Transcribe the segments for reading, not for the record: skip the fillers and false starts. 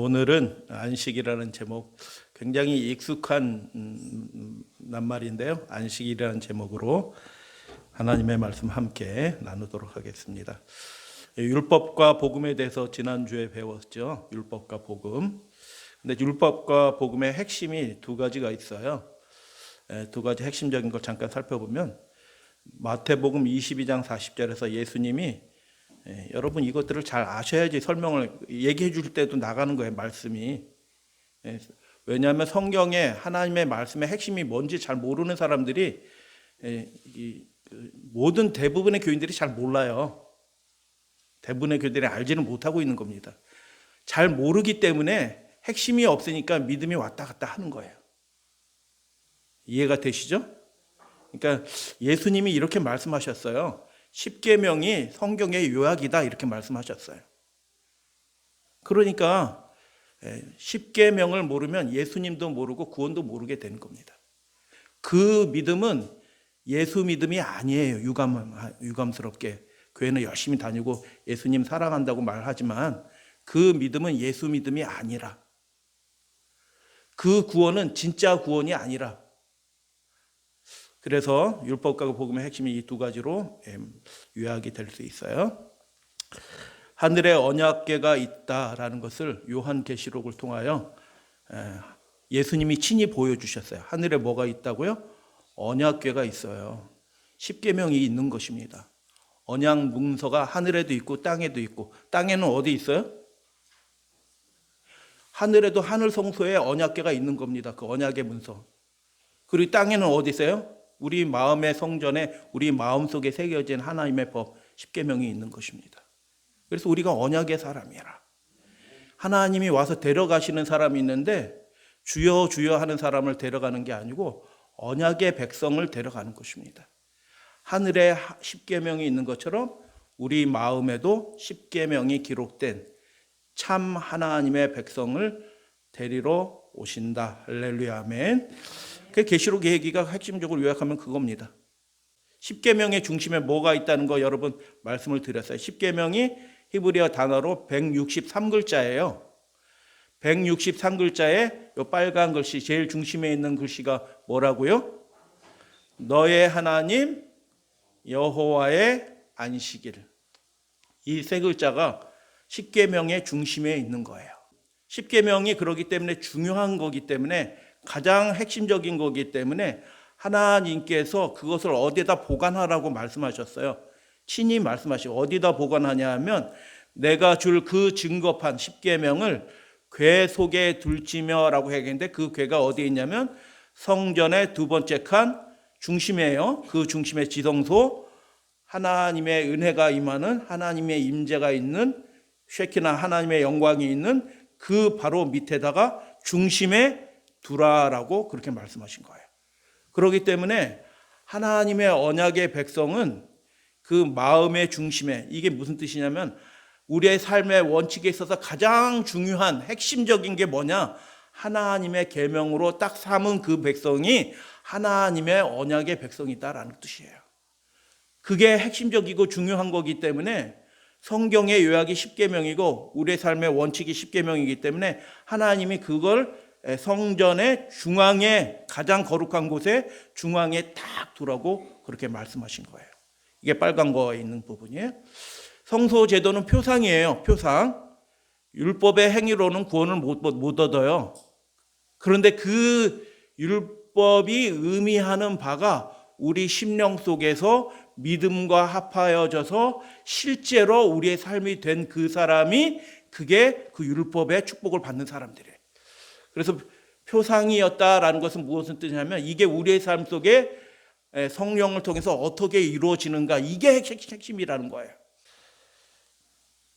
오늘은 안식이라는 제목, 굉장히 익숙한 낱말인데요. 안식이라는 제목으로 하나님의 말씀 함께 나누도록 하겠습니다. 율법과 복음에 대해서 지난주에 배웠죠. 율법과 복음. 근데 율법과 복음의 핵심이 두 가지가 있어요. 두 가지 핵심적인 걸 잠깐 살펴보면 마태복음 22장 40절에서 예수님이 여러분 이것들을 잘 아셔야지 설명을 얘기해 줄 때도 나가는 거예요, 말씀이. 왜냐하면 성경에 하나님의 말씀의 핵심이 뭔지 잘 모르는 사람들이 모든 대부분의 교인들이 잘 몰라요. 대부분의 교인들이 알지는 못하고 있는 겁니다. 잘 모르기 때문에 핵심이 없으니까 믿음이 왔다 갔다 하는 거예요. 이해가 되시죠? 그러니까 예수님이 이렇게 말씀하셨어요. 십계명이 성경의 요약이다 이렇게 말씀하셨어요. 그러니까 십계명을 모르면 예수님도 모르고 구원도 모르게 되는 겁니다. 그 믿음은 예수 믿음이 아니에요. 유감스럽게 교회는 열심히 다니고 예수님 사랑한다고 말하지만 그 믿음은 예수 믿음이 아니라, 그 구원은 진짜 구원이 아니라. 그래서 율법과 복음의 핵심이 이 두 가지로 요약이 될 수 있어요. 하늘에 언약궤가 있다라는 것을 요한계시록을 통하여 예수님이 친히 보여주셨어요. 하늘에 뭐가 있다고요? 언약궤가 있어요. 십계명이 있는 것입니다. 언약 문서가 하늘에도 있고 땅에도 있고. 땅에는 어디 있어요? 하늘에도 하늘 성소에 언약궤가 있는 겁니다. 그 언약의 문서. 그리고 땅에는 어디 있어요? 우리 마음의 성전에 우리 마음속에 새겨진 하나님의 법 십계명이 있는 것입니다. 그래서 우리가 언약의 사람이라. 하나님이 와서 데려가시는 사람이 있는데 주여 주여 하는 사람을 데려가는 게 아니고 언약의 백성을 데려가는 것입니다. 하늘에 십계명이 있는 것처럼 우리 마음에도 십계명이 기록된 참 하나님의 백성을 데리러 오신다. 할렐루야 아멘. 그 계시록 얘기가 핵심적으로 요약하면 그겁니다. 십계명의 중심에 뭐가 있다는 거 여러분 말씀을 드렸어요. 십계명이 히브리어 단어로 163글자예요. 163글자에 이 빨간 글씨 제일 중심에 있는 글씨가 뭐라고요? 너의 하나님 여호와의 안식일. 이 세 글자가 십계명의 중심에 있는 거예요. 십계명이 그렇기 때문에 중요한 거기 때문에 가장 핵심적인 거기 때문에 하나님께서 그것을 어디에다 보관하라고 말씀하셨어요. 친히 말씀하시고 어디다 보관하냐 하면 내가 줄 그 증거판 십계명을 궤 속에 둘지며라고 얘기했는데 그 궤가 어디에 있냐면 성전의 두 번째 칸 중심이에요. 그 중심의 지성소, 하나님의 은혜가 임하는 하나님의 임재가 있는 쉐키나 하나님의 영광이 있는 그 바로 밑에다가 중심에 두라라고 그렇게 말씀하신 거예요. 그렇기 때문에 하나님의 언약의 백성은 그 마음의 중심에, 이게 무슨 뜻이냐면 우리의 삶의 원칙에 있어서 가장 중요한 핵심적인 게 뭐냐? 하나님의 계명으로 딱 삼은 그 백성이 하나님의 언약의 백성이다라는 뜻이에요. 그게 핵심적이고 중요한 거기 때문에 성경의 요약이 십계명이고 우리의 삶의 원칙이 십계명이기 때문에 하나님이 그걸 성전의 중앙에 가장 거룩한 곳에 중앙에 딱 두라고 그렇게 말씀하신 거예요. 이게 빨간 거에 있는 부분이에요. 성소 제도는 표상이에요. 표상. 율법의 행위로는 구원을 못 얻어요. 그런데 그 율법이 의미하는 바가 우리 심령 속에서 믿음과 합하여져서 실제로 우리의 삶이 된 그 사람이 그게 그 율법의 축복을 받는 사람들이에요. 그래서 표상이었다라는 것은 무엇을 뜻이냐면 이게 우리의 삶 속에 성령을 통해서 어떻게 이루어지는가, 이게 핵심이라는 거예요.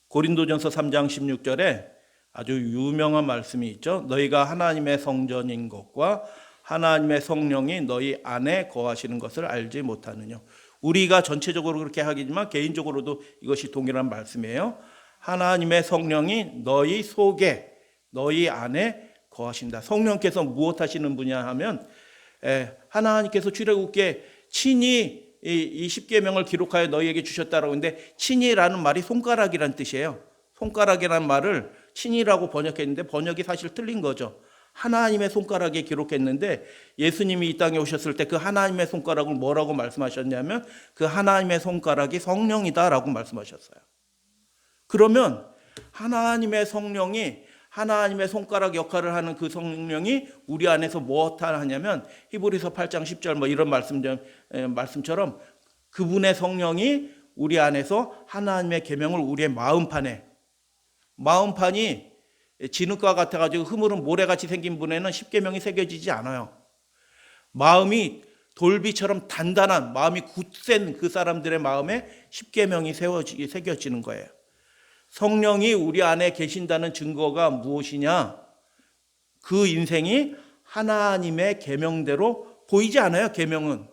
고린도전서 3장 16절에 아주 유명한 말씀이 있죠. 너희가 하나님의 성전인 것과 하나님의 성령이 너희 안에 거하시는 것을 알지 못하느냐. 우리가 전체적으로 그렇게 하기지만 개인적으로도 이것이 동일한 말씀이에요. 하나님의 성령이 너희 속에, 너희 안에 거하신다. 성령께서 무엇 하시는 분이냐 하면 하나님께서 출애굽기에 친히 이 십계명을 기록하여 너희에게 주셨다라고 하는데 친히라는 말이 손가락이라는 뜻이에요. 손가락이라는 말을 친이라고 번역했는데 번역이 사실 틀린 거죠. 하나님의 손가락에 기록했는데 예수님이 이 땅에 오셨을 때 그 하나님의 손가락을 뭐라고 말씀하셨냐면 그 하나님의 손가락이 성령이다라고 말씀하셨어요. 그러면 하나님의 성령이 하나님의 손가락 역할을 하는 그 성령이 우리 안에서 무엇 하냐면 히브리서 8장 10절 뭐 이런 말씀처럼 그분의 성령이 우리 안에서 하나님의 계명을 우리의 마음판이 진흙과 같아가지고 흐물은 모래같이 생긴 분에는 십계명이 새겨지지 않아요. 마음이 돌비처럼 단단한 마음이 굳센 그 사람들의 마음에 십계명이 새겨지는 거예요. 성령이 우리 안에 계신다는 증거가 무엇이냐? 그 인생이 하나님의 계명대로 보이지 않아요, 계명은.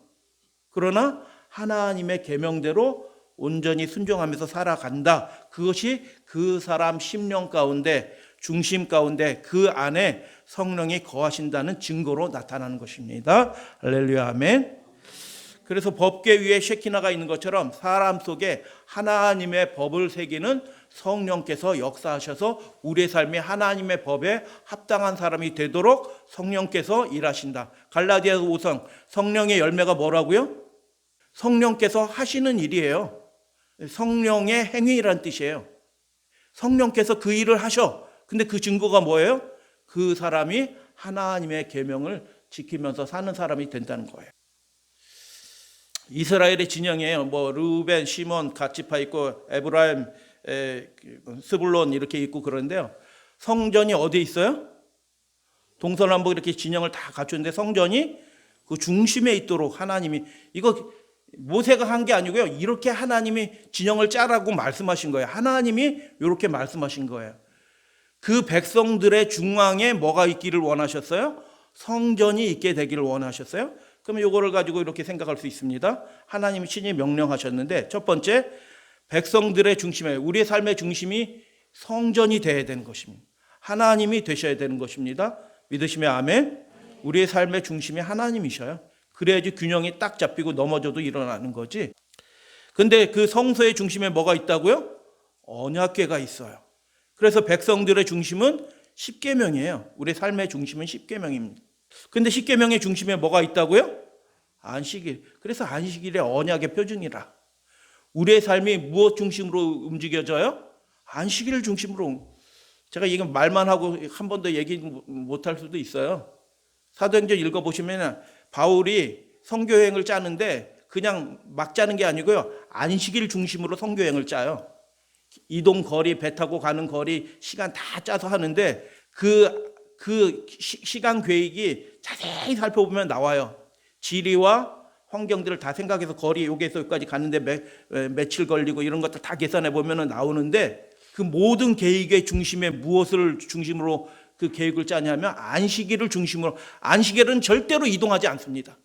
그러나 하나님의 계명대로 온전히 순종하면서 살아간다. 그것이 그 사람 심령 가운데, 중심 가운데 그 안에 성령이 거하신다는 증거로 나타나는 것입니다. 할렐루야, 아멘. 그래서 법궤 위에 쉐키나가 있는 것처럼 사람 속에 하나님의 법을 새기는 성령께서 역사하셔서 우리의 삶이 하나님의 법에 합당한 사람이 되도록 성령께서 일하신다. 갈라디아서 5장 성령의 열매가 뭐라고요? 성령께서 하시는 일이에요. 성령의 행위란 뜻이에요. 성령께서 그 일을 하셔. 근데 그 증거가 뭐예요? 그 사람이 하나님의 계명을 지키면서 사는 사람이 된다는 거예요. 이스라엘의 진영이에요. 뭐 르우벤, 시몬, 갓지파 있고 에브라임, 스불론 이렇게 있고 그런데요. 성전이 어디에 있어요? 동서남북 이렇게 진영을 다 갖췄는데 성전이 그 중심에 있도록 하나님이 이거 모세가 한 게 아니고요. 이렇게 하나님이 진영을 짜라고 말씀하신 거예요. 하나님이 이렇게 말씀하신 거예요. 그 백성들의 중앙에 뭐가 있기를 원하셨어요? 성전이 있게 되기를 원하셨어요. 그러면 이거를 가지고 이렇게 생각할 수 있습니다. 하나님이 친히 명령하셨는데 첫 번째, 백성들의 중심에 우리의 삶의 중심이 성전이 되어야 되는 것입니다. 하나님이 되셔야 되는 것입니다. 믿으시면 아멘. 우리의 삶의 중심이 하나님이셔요. 그래야지 균형이 딱 잡히고 넘어져도 일어나는 거지. 근데 그 성소의 중심에 뭐가 있다고요? 언약궤가 있어요. 그래서 백성들의 중심은 십계명이에요. 우리의 삶의 중심은 십계명입니다. 근데 십계명의 중심에 뭐가 있다고요? 안식일. 그래서 안식일의 언약의 표준이라. 우리의 삶이 무엇 중심으로 움직여져요? 안식일을 중심으로. 제가 이건 말만 하고 한 번 더 얘기 못할 수도 있어요. 사도행전 읽어보시면 바울이 선교여행을 짜는데 그냥 막 짜는 게 아니고요. 안식일 중심으로 선교여행을 짜요. 이동 거리, 배 타고 가는 거리, 시간 다 짜서 하는데 시간 계획이 자세히 살펴보면 나와요. 지리와 환경들을 다 생각해서 거리 여기에서 여기까지 갔는데 며칠 걸리고 이런 것들 다 계산해 보면 나오는데 그 모든 계획의 중심에 무엇을 중심으로 그 계획을 짜냐면 안식일을 중심으로. 안식일은 절대로 이동하지 않습니다.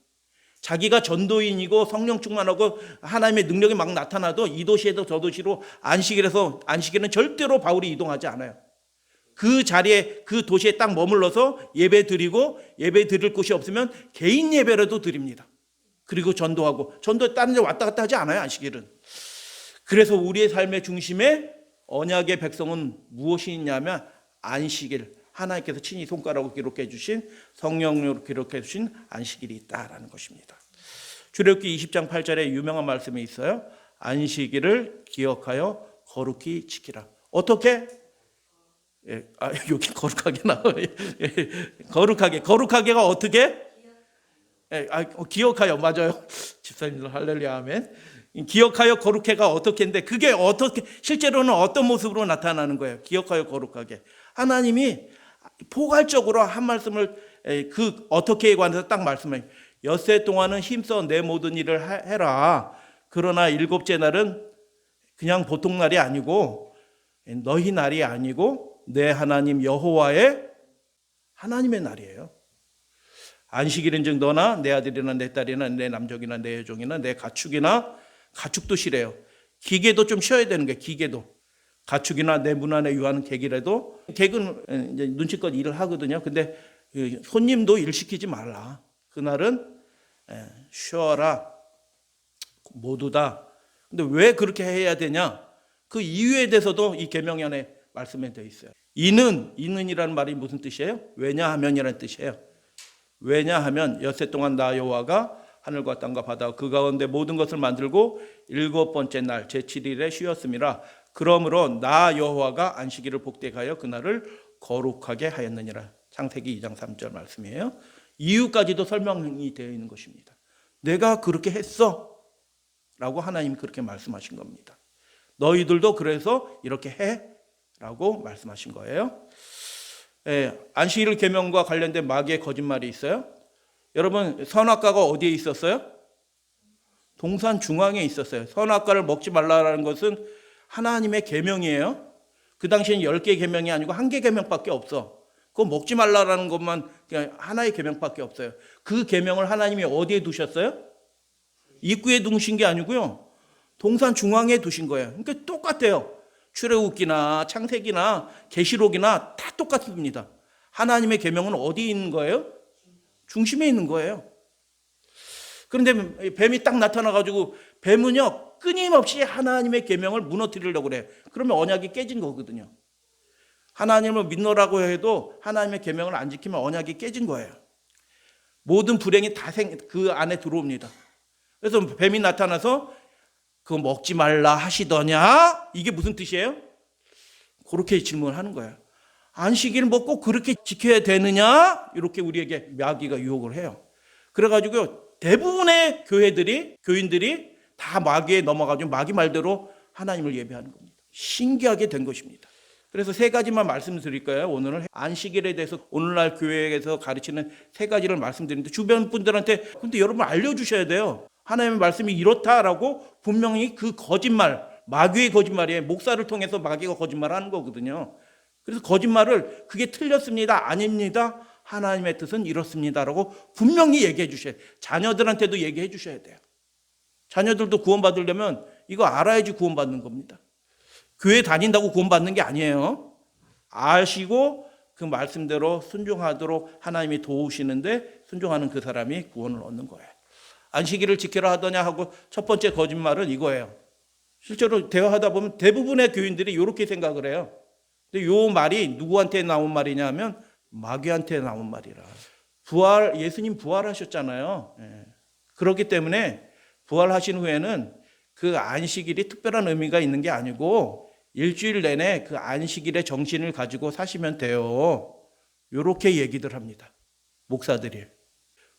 자기가 전도인이고 성령 충만하고 하나님의 능력이 막 나타나도 이 도시에도 저 도시로 안식일은 절대로 바울이 이동하지 않아요. 그 자리에 그 도시에 딱 머물러서 예배 드리고 예배 드릴 곳이 없으면 개인 예배라도 드립니다. 그리고 전도 다른 데 왔다 갔다 하지 않아요, 안식일은. 그래서 우리의 삶의 중심에 언약의 백성은 무엇이 있냐면 안식일, 하나님께서 친히 손가락으로 기록해 주신 성령으로 기록해 주신 안식일이 있다라는 것입니다. 출애굽기 20장 8절에 유명한 말씀이 있어요. 안식일을 기억하여 거룩히 지키라. 어떻게? 여기 거룩하게 나와요. 거룩하게가 어떻게? 기억하여. 맞아요. 집사님들 할렐루야 아멘. 기억하여 거룩해가 어떻게 했는데 그게 어떻게 실제로는 어떤 모습으로 나타나는 거예요? 기억하여 거룩하게. 하나님이 포괄적으로 한 말씀을 그 어떻게에 관해서 딱 말씀해요. 엿새 동안은 힘써 내 모든 일을 해라. 그러나 일곱째 날은 그냥 보통 날이 아니고 너희 날이 아니고 내 하나님 여호와의 하나님의 날이에요. 안식일은즉 너나 내 아들이나 내 딸이나 내 남종이나 내 여종이나 내 가축도 쉬래요. 기계도 좀 쉬어야 되는 거예요. 기계도. 가축이나 내 문 안에 유하는 객이라도 객은 이제 눈치껏 일을 하거든요. 근데 손님도 일 시키지 말라. 그날은 쉬어라. 모두 다. 근데 왜 그렇게 해야 되냐? 그 이유에 대해서도 이 계명안에 말씀에 되어 있어요. 이는이라는 말이 무슨 뜻이에요? 왜냐하면이라는 뜻이에요. 왜냐하면 엿새 동안 나 여호와가 하늘과 땅과 바다 그 가운데 모든 것을 만들고 일곱 번째 날 제7일에 쉬었음이라. 그러므로 나 여호와가 안식일을 복되게 그날을 거룩하게 하였느니라. 창세기 2장 3절 말씀이에요. 이유까지도 설명이 되어 있는 것입니다. 내가 그렇게 했어 라고 하나님이 그렇게 말씀하신 겁니다. 너희들도 그래서 이렇게 해 라고 말씀하신 거예요. 안식일 계명과 관련된 마귀의 거짓말이 있어요. 여러분, 선악과가 어디에 있었어요? 동산 중앙에 있었어요. 선악과를 먹지 말라는 것은 하나님의 계명이에요. 그 당시엔 10개 계명이 아니고 1개 계명밖에 없어. 그거 먹지 말라는 것만 그냥 하나의 계명밖에 없어요. 그 계명을 하나님이 어디에 두셨어요? 입구에 두신 게 아니고요. 동산 중앙에 두신 거예요. 그러니까 똑같아요. 출애굽기나 창세기나 계시록이나 다 똑같습니다. 하나님의 계명은 어디 있는 거예요? 중심에 있는 거예요. 그런데 뱀이 딱 나타나가지고 뱀은요 끊임없이 하나님의 계명을 무너뜨리려고 그래요. 그러면 언약이 깨진 거거든요. 하나님을 믿노라고 해도 하나님의 계명을 안 지키면 언약이 깨진 거예요. 모든 불행이 다 그 안에 들어옵니다. 그래서 뱀이 나타나서 그거 먹지 말라 하시더냐? 이게 무슨 뜻이에요? 그렇게 질문을 하는 거예요. 안식일 뭐 꼭 그렇게 지켜야 되느냐? 이렇게 우리에게 마귀가 유혹을 해요. 그래가지고 대부분의 교인들이 다 마귀에 넘어가지고 마귀 말대로 하나님을 예배하는 겁니다. 신기하게 된 것입니다. 그래서 세 가지만 말씀드릴 거예요. 오늘은 안식일에 대해서 오늘날 교회에서 가르치는 세 가지를 말씀드리는데 주변 분들한테 근데 여러분 알려주셔야 돼요. 하나님의 말씀이 이렇다라고 분명히 그 거짓말, 마귀의 거짓말이에요. 목사를 통해서 마귀가 거짓말하는 거거든요. 그래서 거짓말을 그게 틀렸습니다. 아닙니다. 하나님의 뜻은 이렇습니다라고 분명히 얘기해 주셔야 돼요. 자녀들한테도 얘기해 주셔야 돼요. 자녀들도 구원받으려면 이거 알아야지 구원받는 겁니다. 교회 다닌다고 구원받는 게 아니에요. 아시고 그 말씀대로 순종하도록 하나님이 도우시는데 순종하는 그 사람이 구원을 얻는 거예요. 안식일을 지키라 하더냐 하고 첫 번째 거짓말은 이거예요. 실제로 대화하다 보면 대부분의 교인들이 이렇게 생각을 해요. 근데 이 말이 누구한테 나온 말이냐면 마귀한테 나온 말이라. 예수님 부활하셨잖아요. 그렇기 때문에 부활하신 후에는 그 안식일이 특별한 의미가 있는 게 아니고 일주일 내내 그 안식일의 정신을 가지고 사시면 돼요. 이렇게 얘기들 합니다. 목사들이.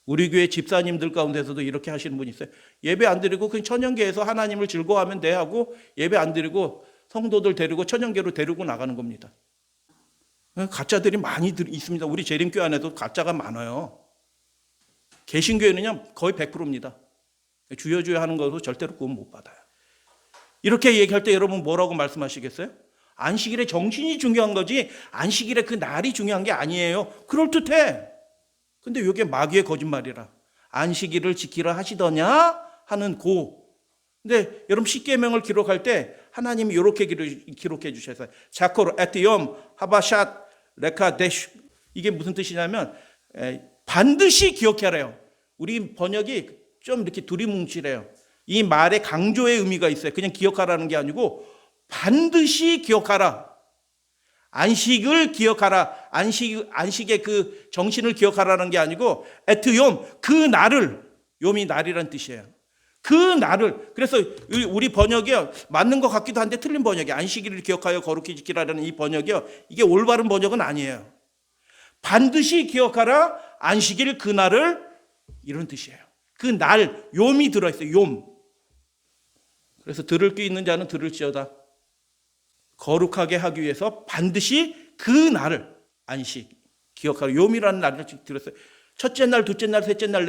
우리 교회 집사님들 가운데서도 이렇게 하시는 분이 있어요. 예배 안 드리고 그냥 천연계에서 하나님을 즐거워하면 돼 하고 예배 안 드리고 성도들 데리고 천연계로 데리고 나가는 겁니다. 가짜들이 많이 있습니다. 우리 재림교회 안에도 가짜가 많아요. 개신교회는요 거의 100%입니다. 주여 주여 하는 것으로 절대로 구원 못 받아요. 이렇게 얘기할 때 여러분 뭐라고 말씀하시겠어요? 안식일의 정신이 중요한 거지 안식일의 그 날이 중요한 게 아니에요. 그럴듯해. 근데 이게 마귀의 거짓말이라. 안식일을 지키라 하시더냐 하는 근데 여러분 십계명을 기록할 때 하나님이 이렇게 기록해 주셨어요. 자코르 에티옴 하바샷 레카데슈. 이게 무슨 뜻이냐면 반드시 기억하래요. 우리 번역이 좀 이렇게 두리뭉실해요. 이 말에 강조의 의미가 있어요. 그냥 기억하라는 게 아니고 반드시 기억하라. 안식을 기억하라. 안식의 그 정신을 기억하라는 게 아니고 에트욤 그 날을 욤이 날이란 뜻이에요. 그 날을 그래서 우리 번역이 맞는 것 같기도 한데 틀린 번역이 안식일을 기억하여 거룩히 지키라는 이 번역이요. 이게 올바른 번역은 아니에요. 반드시 기억하라. 안식일 그 날을 이런 뜻이에요. 그 날 욤이 들어있어요. 욤. 그래서 들을 게 있는 자는 들을지어다. 거룩하게 하기 위해서 반드시 그 날을 안식 기억하라. 욤이라는 날을 들었어요. 첫째 날, 둘째 날, 셋째 날,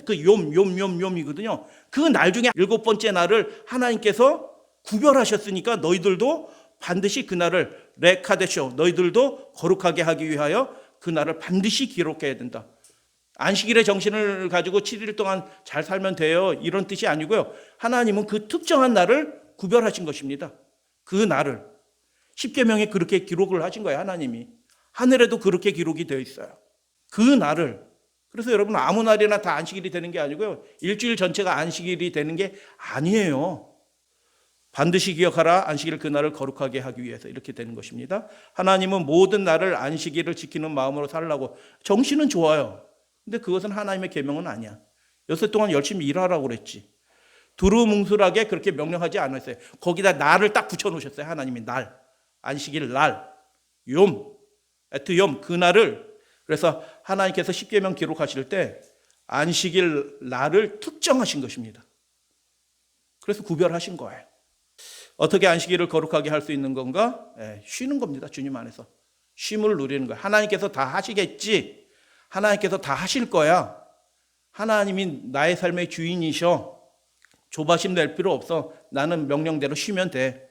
그 욤이거든요. 그 날 중에 일곱 번째 날을 하나님께서 구별하셨으니까 너희들도 반드시 그 날을 레카데쇼 너희들도 거룩하게 하기 위하여 그 날을 반드시 기록해야 된다. 안식일의 정신을 가지고 7일 동안 잘 살면 돼요. 이런 뜻이 아니고요. 하나님은 그 특정한 날을 구별하신 것입니다. 그 날을. 십계명에 그렇게 기록을 하신 거예요. 하나님이. 하늘에도 그렇게 기록이 되어 있어요. 그 날을. 그래서 여러분 아무 날이나 다 안식일이 되는 게 아니고요. 일주일 전체가 안식일이 되는 게 아니에요. 반드시 기억하라. 안식일 그날을 거룩하게 하기 위해서 이렇게 되는 것입니다. 하나님은 모든 날을 안식일을 지키는 마음으로 살라고. 정신은 좋아요. 근데 그것은 하나님의 계명은 아니야. 6일 동안 열심히 일하라고 그랬지. 두루뭉술하게 그렇게 명령하지 않았어요. 거기다 날을 딱 붙여놓으셨어요. 하나님이 날, 안식일 날, 욤, 에트욤 그날을. 그래서 하나님께서 십계명 기록하실 때 안식일 날을 특정하신 것입니다. 그래서 구별하신 거예요. 어떻게 안식일을 거룩하게 할 수 있는 건가? 쉬는 겁니다. 주님 안에서 쉼을 누리는 거예요. 하나님께서 다 하시겠지. 하나님께서 다 하실 거야. 하나님이 나의 삶의 주인이셔. 조바심 낼 필요 없어. 나는 명령대로 쉬면 돼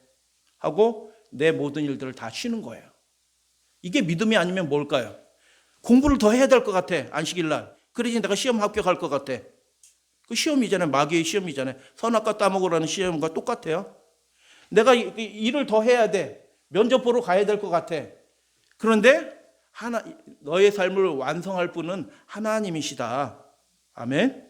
하고 내 모든 일들을 다 쉬는 거예요. 이게 믿음이 아니면 뭘까요? 공부를 더 해야 될 것 같아. 안식일 날. 그러지 내가 시험 합격할 것 같아. 그 시험이잖아요. 마귀의 시험이잖아요. 선악과 따먹으라는 시험과 똑같아요. 내가 일을 더 해야 돼. 면접 보러 가야 될 것 같아. 그런데 너의 삶을 완성할 분은 하나님이시다. 아멘.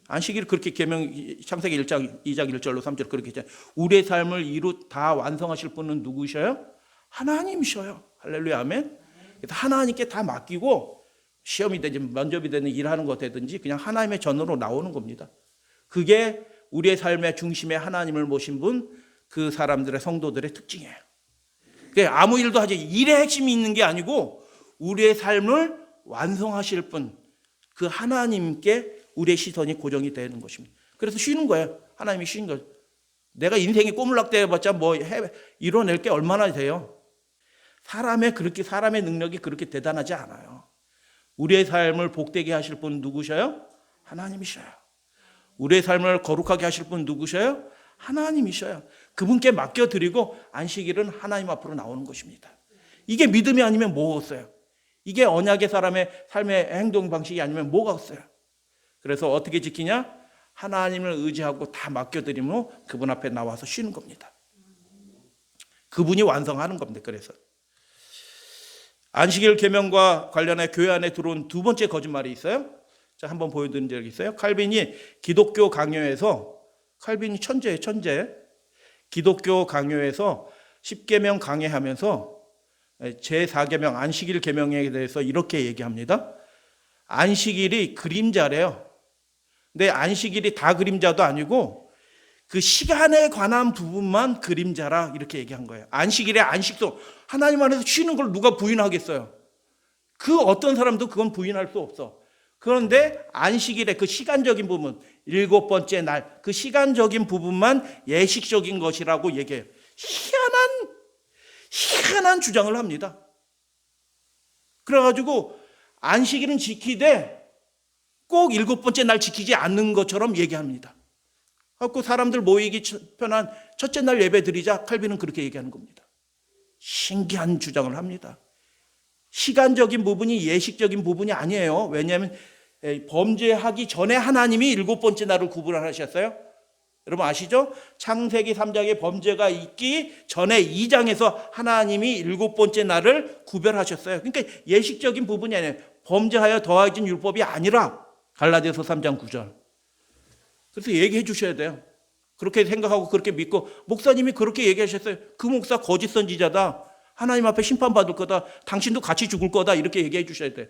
안식일 그렇게 계명 창세기 1장 2장 1절로 3절 그렇게 했잖아요. 우리의 삶을 다 완성하실 분은 누구셔요? 하나님이셔요. 할렐루야. 아멘. 그래서 하나님께 다 맡기고 시험이 되든 면접이 되든 일하는 것 되든지 그냥 하나님의 전으로 나오는 겁니다. 그게 우리의 삶의 중심에 하나님을 모신 분, 그 사람들의 성도들의 특징이에요. 아무 일도 하지 일의 핵심이 있는 게 아니고 우리의 삶을 완성하실 분, 그 하나님께 우리의 시선이 고정이 되는 것입니다. 그래서 쉬는 거예요. 하나님이 쉬는 거예요. 내가 인생이 꼬물락대봤자 이뤄낼 게 얼마나 돼요. 사람의 능력이 그렇게 대단하지 않아요. 우리의 삶을 복되게 하실 분 누구셔요? 하나님이셔요. 우리의 삶을 거룩하게 하실 분 누구셔요? 하나님이셔요. 그분께 맡겨드리고 안식일은 하나님 앞으로 나오는 것입니다. 이게 믿음이 아니면 뭐가 없어요? 이게 언약의 사람의 삶의 행동 방식이 아니면 뭐가 없어요? 그래서 어떻게 지키냐? 하나님을 의지하고 다 맡겨드리면 그분 앞에 나와서 쉬는 겁니다. 그분이 완성하는 겁니다. 그래서 안식일 계명과 관련해 교회 안에 들어온 두 번째 거짓말이 있어요. 자, 한번 보여드린 적이 있어요. 칼빈이 기독교 강요에서, 칼빈이 천재예요, 천재. 기독교 강요에서 10계명 강해하면서 제4계명 안식일 계명에 대해서 이렇게 얘기합니다. 안식일이 그림자래요. 근데 안식일이 다 그림자도 아니고 그 시간에 관한 부분만 그림자라 이렇게 얘기한 거예요. 안식일의 안식도 하나님 안에서 쉬는 걸 누가 부인하겠어요? 그 어떤 사람도 그건 부인할 수 없어. 그런데 안식일의 그 시간적인 부분, 7번째 날, 그 시간적인 부분만 예식적인 것이라고 얘기해요. 희한한 주장을 합니다. 그래가지고 안식일은 지키되 꼭 7번째 날 지키지 않는 것처럼 얘기합니다. 그래서 사람들 모이기 편한 첫째 날 예배 드리자. 칼빈은 그렇게 얘기하는 겁니다. 신기한 주장을 합니다. 시간적인 부분이 예식적인 부분이 아니에요. 왜냐하면 범죄하기 전에 하나님이 7번째 날을 구분하셨어요. 여러분 아시죠? 창세기 3장에 범죄가 있기 전에 2장에서 하나님이 7번째 날을 구별하셨어요. 그러니까 예식적인 부분이 아니에요. 범죄하여 더해진 율법이 아니라. 갈라디아서 3장 9절. 그래서 얘기해 주셔야 돼요. 그렇게 생각하고 그렇게 믿고 목사님이 그렇게 얘기하셨어요. 그 목사 거짓 선지자다. 하나님 앞에 심판받을 거다. 당신도 같이 죽을 거다. 이렇게 얘기해 주셔야 돼.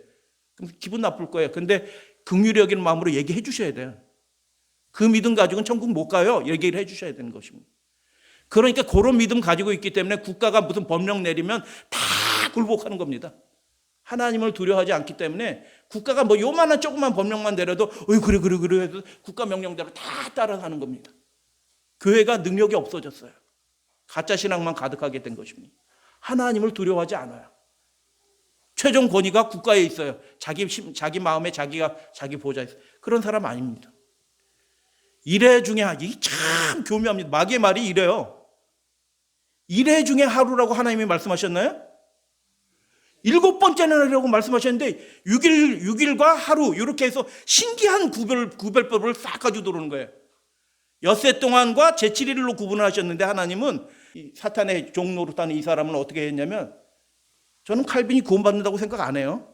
그럼 기분 나쁠 거예요. 근데 긍휼히 여기는 마음으로 얘기해 주셔야 돼요. 그 믿음 가지고는 천국 못 가요. 얘기를 해 주셔야 되는 것입니다. 그러니까 그런 믿음 가지고 있기 때문에 국가가 무슨 법령 내리면 다 굴복하는 겁니다. 하나님을 두려워하지 않기 때문에 국가가 뭐 요만한 조그만 법령만 내려도 그래 해서 국가 명령대로 다 따라가는 겁니다. 교회가 능력이 없어졌어요. 가짜 신앙만 가득하게 된 것입니다. 하나님을 두려워하지 않아요. 최종 권위가 국가에 있어요. 자기 마음에 자기 보좌에 있어요. 그런 사람 아닙니다. 일회 중에 이게 참 교묘합니다. 마귀의 말이 이래요. 일회 중에 하루라고 하나님이 말씀하셨나요? 7번째 날이라고 말씀하셨는데 6일과 하루 이렇게 해서 신기한 구별법을 싹 가지고 들어오는 거예요. 엿새 동안과 제7일로 구분을 하셨는데 하나님은 사탄의 종 노릇하는 이 사람은 어떻게 했냐면 저는 칼빈이 구원받는다고 생각 안 해요.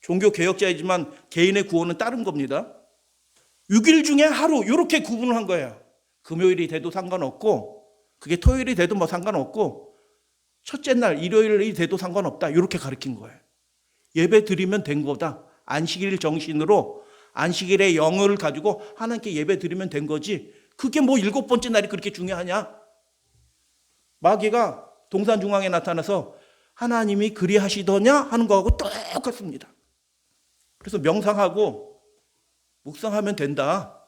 종교 개혁자이지만 개인의 구원은 다른 겁니다. 6일 중에 하루 이렇게 구분을 한 거예요. 금요일이 돼도 상관없고 그게 토요일이 돼도 뭐 상관없고 첫째 날 일요일이 돼도 상관없다. 이렇게 가르친 거예요. 예배 드리면 된 거다. 안식일 정신으로 안식일의 영을 가지고 하나님께 예배 드리면 된 거지. 그게 뭐 7번째 날이 그렇게 중요하냐? 마귀가 동산 중앙에 나타나서 하나님이 그리하시더냐 하는 거하고 똑같습니다. 그래서 명상하고 묵상하면 된다.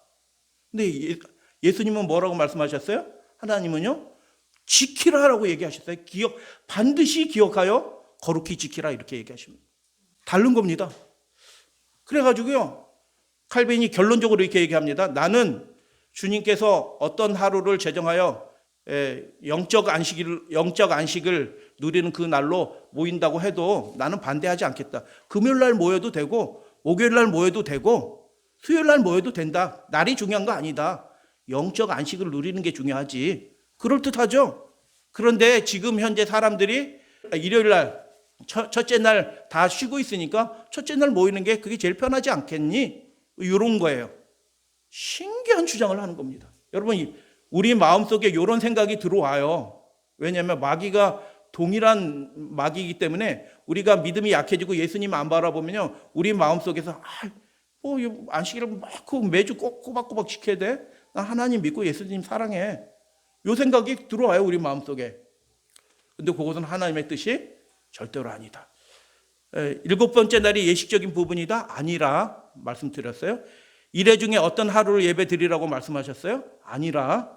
근데 예수님은 뭐라고 말씀하셨어요? 하나님은요, 지키라라고 얘기하셨어요. 반드시 기억하여 거룩히 지키라 이렇게 얘기하십니다. 다른 겁니다. 그래가지고요, 칼빈이 결론적으로 이렇게 얘기합니다. 나는 주님께서 어떤 하루를 제정하여 영적 안식을 누리는 그 날로 모인다고 해도 나는 반대하지 않겠다. 금요일 날 모여도 되고 목요일 날 모여도 되고 수요일 날 모여도 된다. 날이 중요한 거 아니다. 영적 안식을 누리는 게 중요하지. 그럴듯하죠. 그런데 지금 현재 사람들이 일요일 날 첫째 날 다 쉬고 있으니까 첫째 날 모이는 게 그게 제일 편하지 않겠니? 이런 거예요. 신기한 주장을 하는 겁니다. 여러분, 우리 마음속에 이런 생각이 들어와요. 왜냐하면 마귀가 동일한 마귀이기 때문에 우리가 믿음이 약해지고 예수님 안 바라보면요, 우리 마음속에서 안식일을 막 매주 꼬박꼬박 지켜야 돼? 나 하나님 믿고 예수님 사랑해. 이 생각이 들어와요, 우리 마음속에. 근데 그것은 하나님의 뜻이 절대로 아니다. 7번째 날이 예식적인 부분이다? 아니라 말씀드렸어요. 일회 중에 어떤 하루를 예배 드리라고 말씀하셨어요? 아니라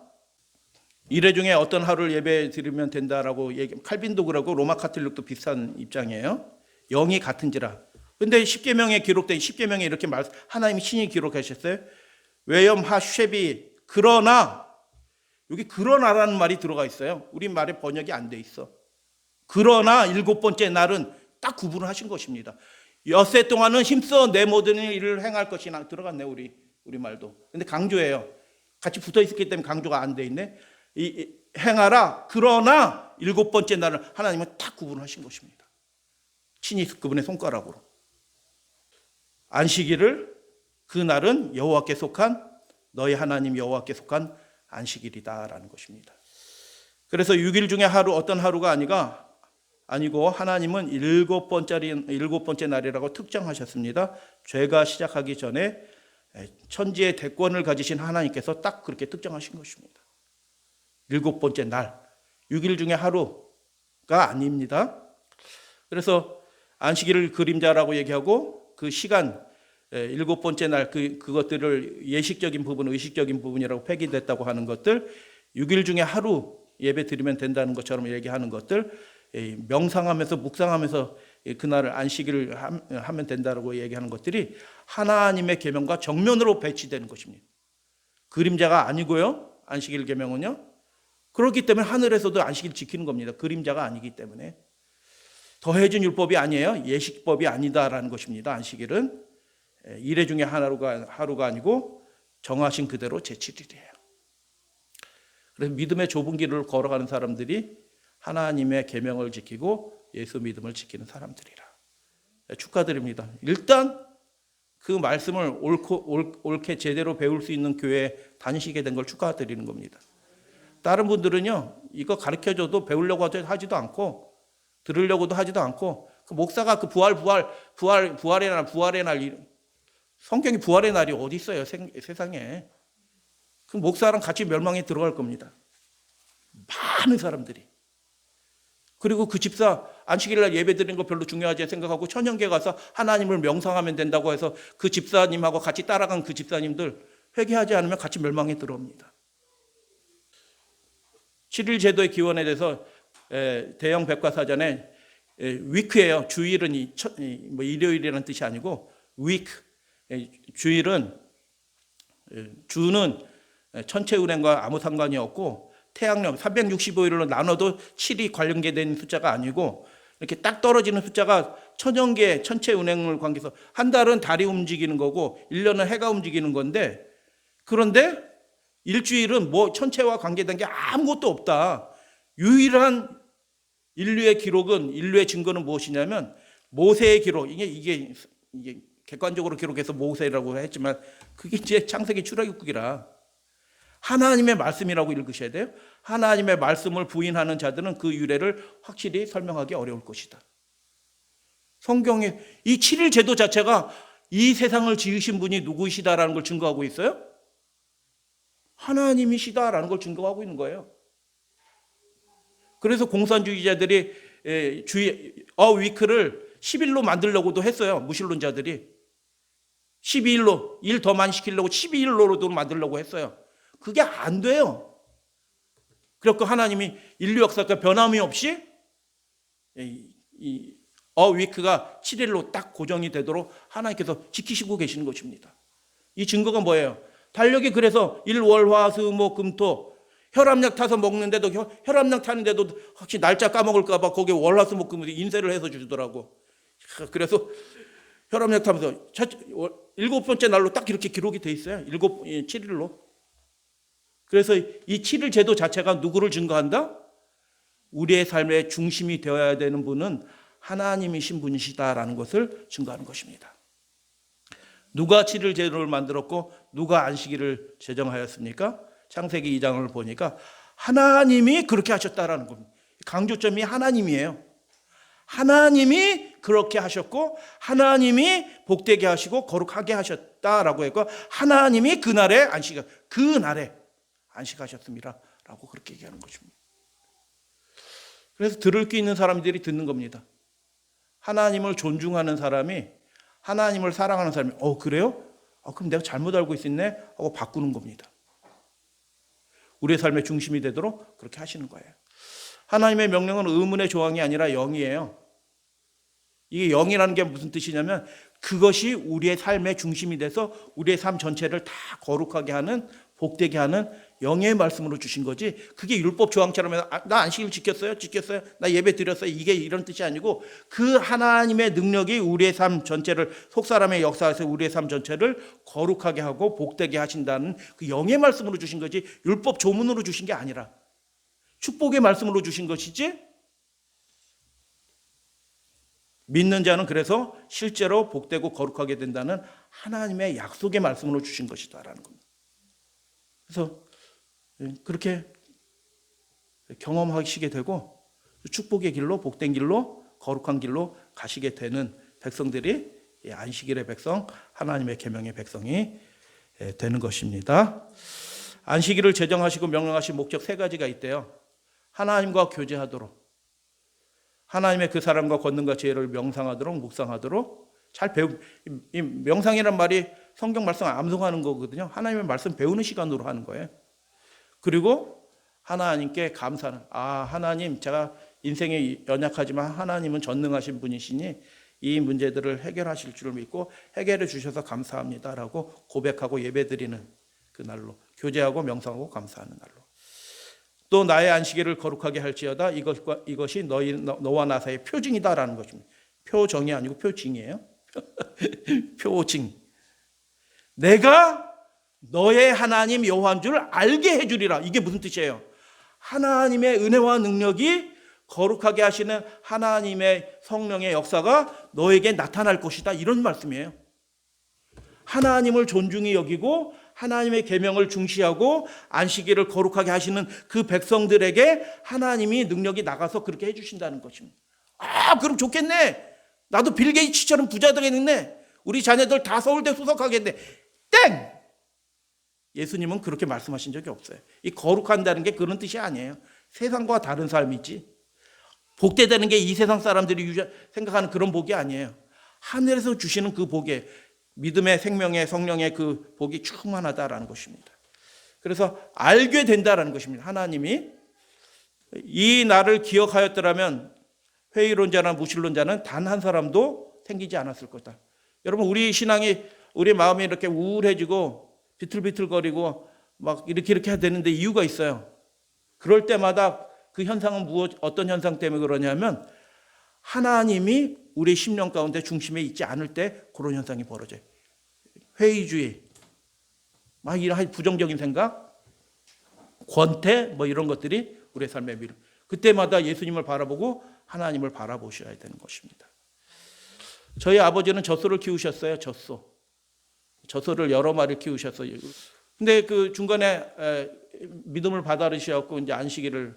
일회 중에 어떤 하루를 예배 드리면 된다라고 칼빈도 그러고 로마 카톨릭도 비슷한 입장이에요. 영이 같은지라. 근데 십계명에 기록된 십계명에 이렇게 하나님이 신이 기록하셨어요. 외염 하쉐비 그러나, 여기 그러나라는 말이 들어가 있어요. 우리 말에 번역이 안 돼 있어. 그러나 7번째 날은 딱 구분을 하신 것입니다. 엿새 동안은 힘써 내 모든 일을 행할 것이나 들어갔네, 우리 말도. 근데 강조예요. 같이 붙어 있었기 때문에 강조가 안 돼 있네. 행하라. 그러나 7번째 날은 하나님은 딱 구분하신 것입니다. 친히 그분의 손가락으로. 안식일을 그날은 여호와께 속한 너희 하나님 여호와께 속한 안식일이다라는 것입니다. 그래서 6일 중에 하루 어떤 하루가 아니고 하나님은 7번째 날이라고 특정하셨습니다. 죄가 시작하기 전에 천지의 대권을 가지신 하나님께서 딱 그렇게 특정하신 것입니다. 7번째 날, 6일 중에 하루가 아닙니다. 그래서 안식일을 그림자라고 얘기하고 그 시간 7번째 날 그것들을 예식적인 부분, 의식적인 부분이라고 폐기됐다고 하는 것들, 6일 중에 하루 예배 드리면 된다는 것처럼 얘기하는 것들, 명상하면서 묵상하면서 그날을 안식일을 하면 된다고 얘기하는 것들이 하나님의 계명과 정면으로 배치되는 것입니다. 그림자가 아니고요. 안식일 계명은요. 그렇기 때문에 하늘에서도 안식일 지키는 겁니다. 그림자가 아니기 때문에. 더해진 율법이 아니에요. 예식법이 아니다라는 것입니다. 안식일은 일회 중에 하루가 아니고 정하신 그대로 제7일이에요. 그래서 믿음의 좁은 길을 걸어가는 사람들이 하나님의 계명을 지키고 예수 믿음을 지키는 사람들이라. 축하드립니다. 일단 그 말씀을 옳게 제대로 배울 수 있는 교회에 다니시게 된 걸 축하드리는 겁니다. 다른 분들은요, 이거 가르쳐줘도 배우려고 하지도 않고 들으려고도 하지도 않고, 그 목사가 그 부활의 날, 성경이 부활의 날이 어디 있어요, 세상에. 그 목사랑 같이 멸망에 들어갈 겁니다. 많은 사람들이. 그리고 그 집사 안식일날 예배 드리는 거 별로 중요하지 생각하고 천연계 가서 하나님을 명상하면 된다고 해서 그 집사님하고 같이 따라간 그 집사님들 회개하지 않으면 같이 멸망에 들어옵니다. 7일 제도의 기원에 대해서 대형 백과사전에 위크예요. 주일은 일요일이라는 뜻이 아니고 위크. 주일은 주는 천체 운행과 아무 상관이 없고 태양력 365일로 나눠도 7이 관련된 숫자가 아니고 이렇게 딱 떨어지는 숫자가 천연계 천체 운행을 관계해서 한 달은 달이 움직이는 거고 1년은 해가 움직이는 건데, 그런데 일주일은 천체와 관계된 게 아무것도 없다. 유일한 인류의 증거는 무엇이냐면 모세의 기록. 이게 객관적으로 기록해서 모세라고 했지만 그게 이제 창세기 출애굽기라. 하나님의 말씀이라고 읽으셔야 돼요. 하나님의 말씀을 부인하는 자들은 그 유래를 확실히 설명하기 어려울 것이다. 성경에 이 7일 제도 자체가 이 세상을 지으신 분이 누구이시다라는 걸 증거하고 있어요? 하나님이시다라는 걸 증거하고 있는 거예요. 그래서 공산주의자들이 위크를 10일로 만들려고도 했어요. 무신론자들이. 12일로, 일 더 많이 시키려고 12일로도 만들려고 했어요. 그게 안 돼요. 그래서 하나님이 인류 역사가 변함이 없이 위크가 7일로 딱 고정이 되도록 하나님께서 지키시고 계시는 것입니다. 이 증거가 뭐예요? 달력이 그래서 일, 월, 화, 수, 목, 금, 토 혈압약 타서 먹는데도 혈압약 타는데도 혹시 날짜 까먹을까 봐 거기에 월, 화, 수, 목, 금 인쇄를 해서 주더라고. 그래서 혈압약 타면서 7번째 날로 딱 이렇게 기록이 돼 있어요. 7일로. 그래서 이 7일 제도 자체가 누구를 증거한다? 우리의 삶의 중심이 되어야 되는 분은 하나님이신 분이시다라는 것을 증거하는 것입니다. 누가 7일 제도를 만들었고 누가 안식일을 제정하였습니까? 창세기 2장을 보니까 하나님이 그렇게 하셨다라는 겁니다. 강조점이 하나님이에요. 하나님이 그렇게 하셨고 하나님이 복되게 하시고 거룩하게 하셨다라고 했고 하나님이 그날에 안식하셨습니다 라고 그렇게 얘기하는 것입니다. 그래서 들을 귀 있는 사람들이 듣는 겁니다. 하나님을 존중하는 사람이 하나님을 사랑하는 사람이 그래요? 그럼 내가 잘못 알고 있었네 하고 바꾸는 겁니다. 우리의 삶의 중심이 되도록 그렇게 하시는 거예요. 하나님의 명령은 의문의 조항이 아니라 영이에요. 이게 영이라는 게 무슨 뜻이냐면 그것이 우리의 삶의 중심이 돼서 우리의 삶 전체를 다 거룩하게 하는 복되게 하는 영의 말씀으로 주신 거지 그게 율법 조항처럼 나 안식일 지켰어요? 나 예배 드렸어요? 이게 이런 뜻이 아니고 그 하나님의 능력이 우리의 삶 전체를 속사람의 역사에서 우리의 삶 전체를 거룩하게 하고 복되게 하신다는 그 영의 말씀으로 주신 거지 율법 조문으로 주신 게 아니라 축복의 말씀으로 주신 것이지 믿는 자는 그래서 실제로 복되고 거룩하게 된다는 하나님의 약속의 말씀으로 주신 것이다라는 겁니다. 그래서 그렇게 경험하시게 되고 축복의 길로 복된 길로 거룩한 길로 가시게 되는 백성들이 안식일의 백성 하나님의 계명의 백성이 되는 것입니다. 안식일을 제정하시고 명령하신 목적 3가지가 있대요. 하나님과 교제하도록 하나님의 그 사람과 권능과 지혜를 명상하도록 묵상하도록 잘 이 명상이란 말이 성경 말씀 암송하는 거거든요. 하나님의 말씀 배우는 시간으로 하는 거예요. 그리고 하나님께 감사는 하나님 제가 인생에 연약하지만 하나님은 전능하신 분이시니 이 문제들을 해결하실 줄을 믿고 해결해 주셔서 감사합니다라고 고백하고 예배드리는 그 날로 교제하고 명상하고 감사하는 날로 또 나의 안식일을 거룩하게 할지어다 이것이 너와 나 사이의 표징이다라는 것입니다. 표정이 아니고 표징이에요. 표징. 내가 너의 하나님 여호와인 줄 알게 해주리라. 이게 무슨 뜻이에요? 하나님의 은혜와 능력이 거룩하게 하시는 하나님의 성령의 역사가 너에게 나타날 것이다. 이런 말씀이에요. 하나님을 존중히 여기고 하나님의 계명을 중시하고 안식일을 거룩하게 하시는 그 백성들에게 하나님이 능력이 나가서 그렇게 해주신다는 것입니다. 그럼 좋겠네. 나도 빌 게이츠처럼 부자 되겠네. 우리 자녀들 다 서울대 수석하겠네. 땡! 예수님은 그렇게 말씀하신 적이 없어요. 이 거룩한다는 게 그런 뜻이 아니에요. 세상과 다른 삶이지. 복되다는 게 이 세상 사람들이 생각하는 그런 복이 아니에요. 하늘에서 주시는 그 복에 믿음의 생명의 성령의 그 복이 충만하다라는 것입니다. 그래서 알게 된다라는 것입니다. 하나님이 이 날을 기억하였더라면 회의론자나 무신론자는 단 한 사람도 생기지 않았을 거다. 여러분 우리 신앙이 우리 마음이 이렇게 우울해지고 비틀비틀거리고 막 이렇게 해야 되는데 이유가 있어요. 그럴 때마다 그 현상은 어떤 현상 때문에 그러냐면 하나님이 우리 심령 가운데 중심에 있지 않을 때 그런 현상이 벌어져요. 회의주의, 막 이런 부정적인 생각, 권태 뭐 이런 것들이 우리의 삶에 밀어. 그때마다 예수님을 바라보고 하나님을 바라보셔야 되는 것입니다. 저희 아버지는 젖소를 키우셨어요. 젖소를 여러 마리 키우셨어요. 근데 그 중간에 믿음을 받아들이셔갖고 이제 안식일을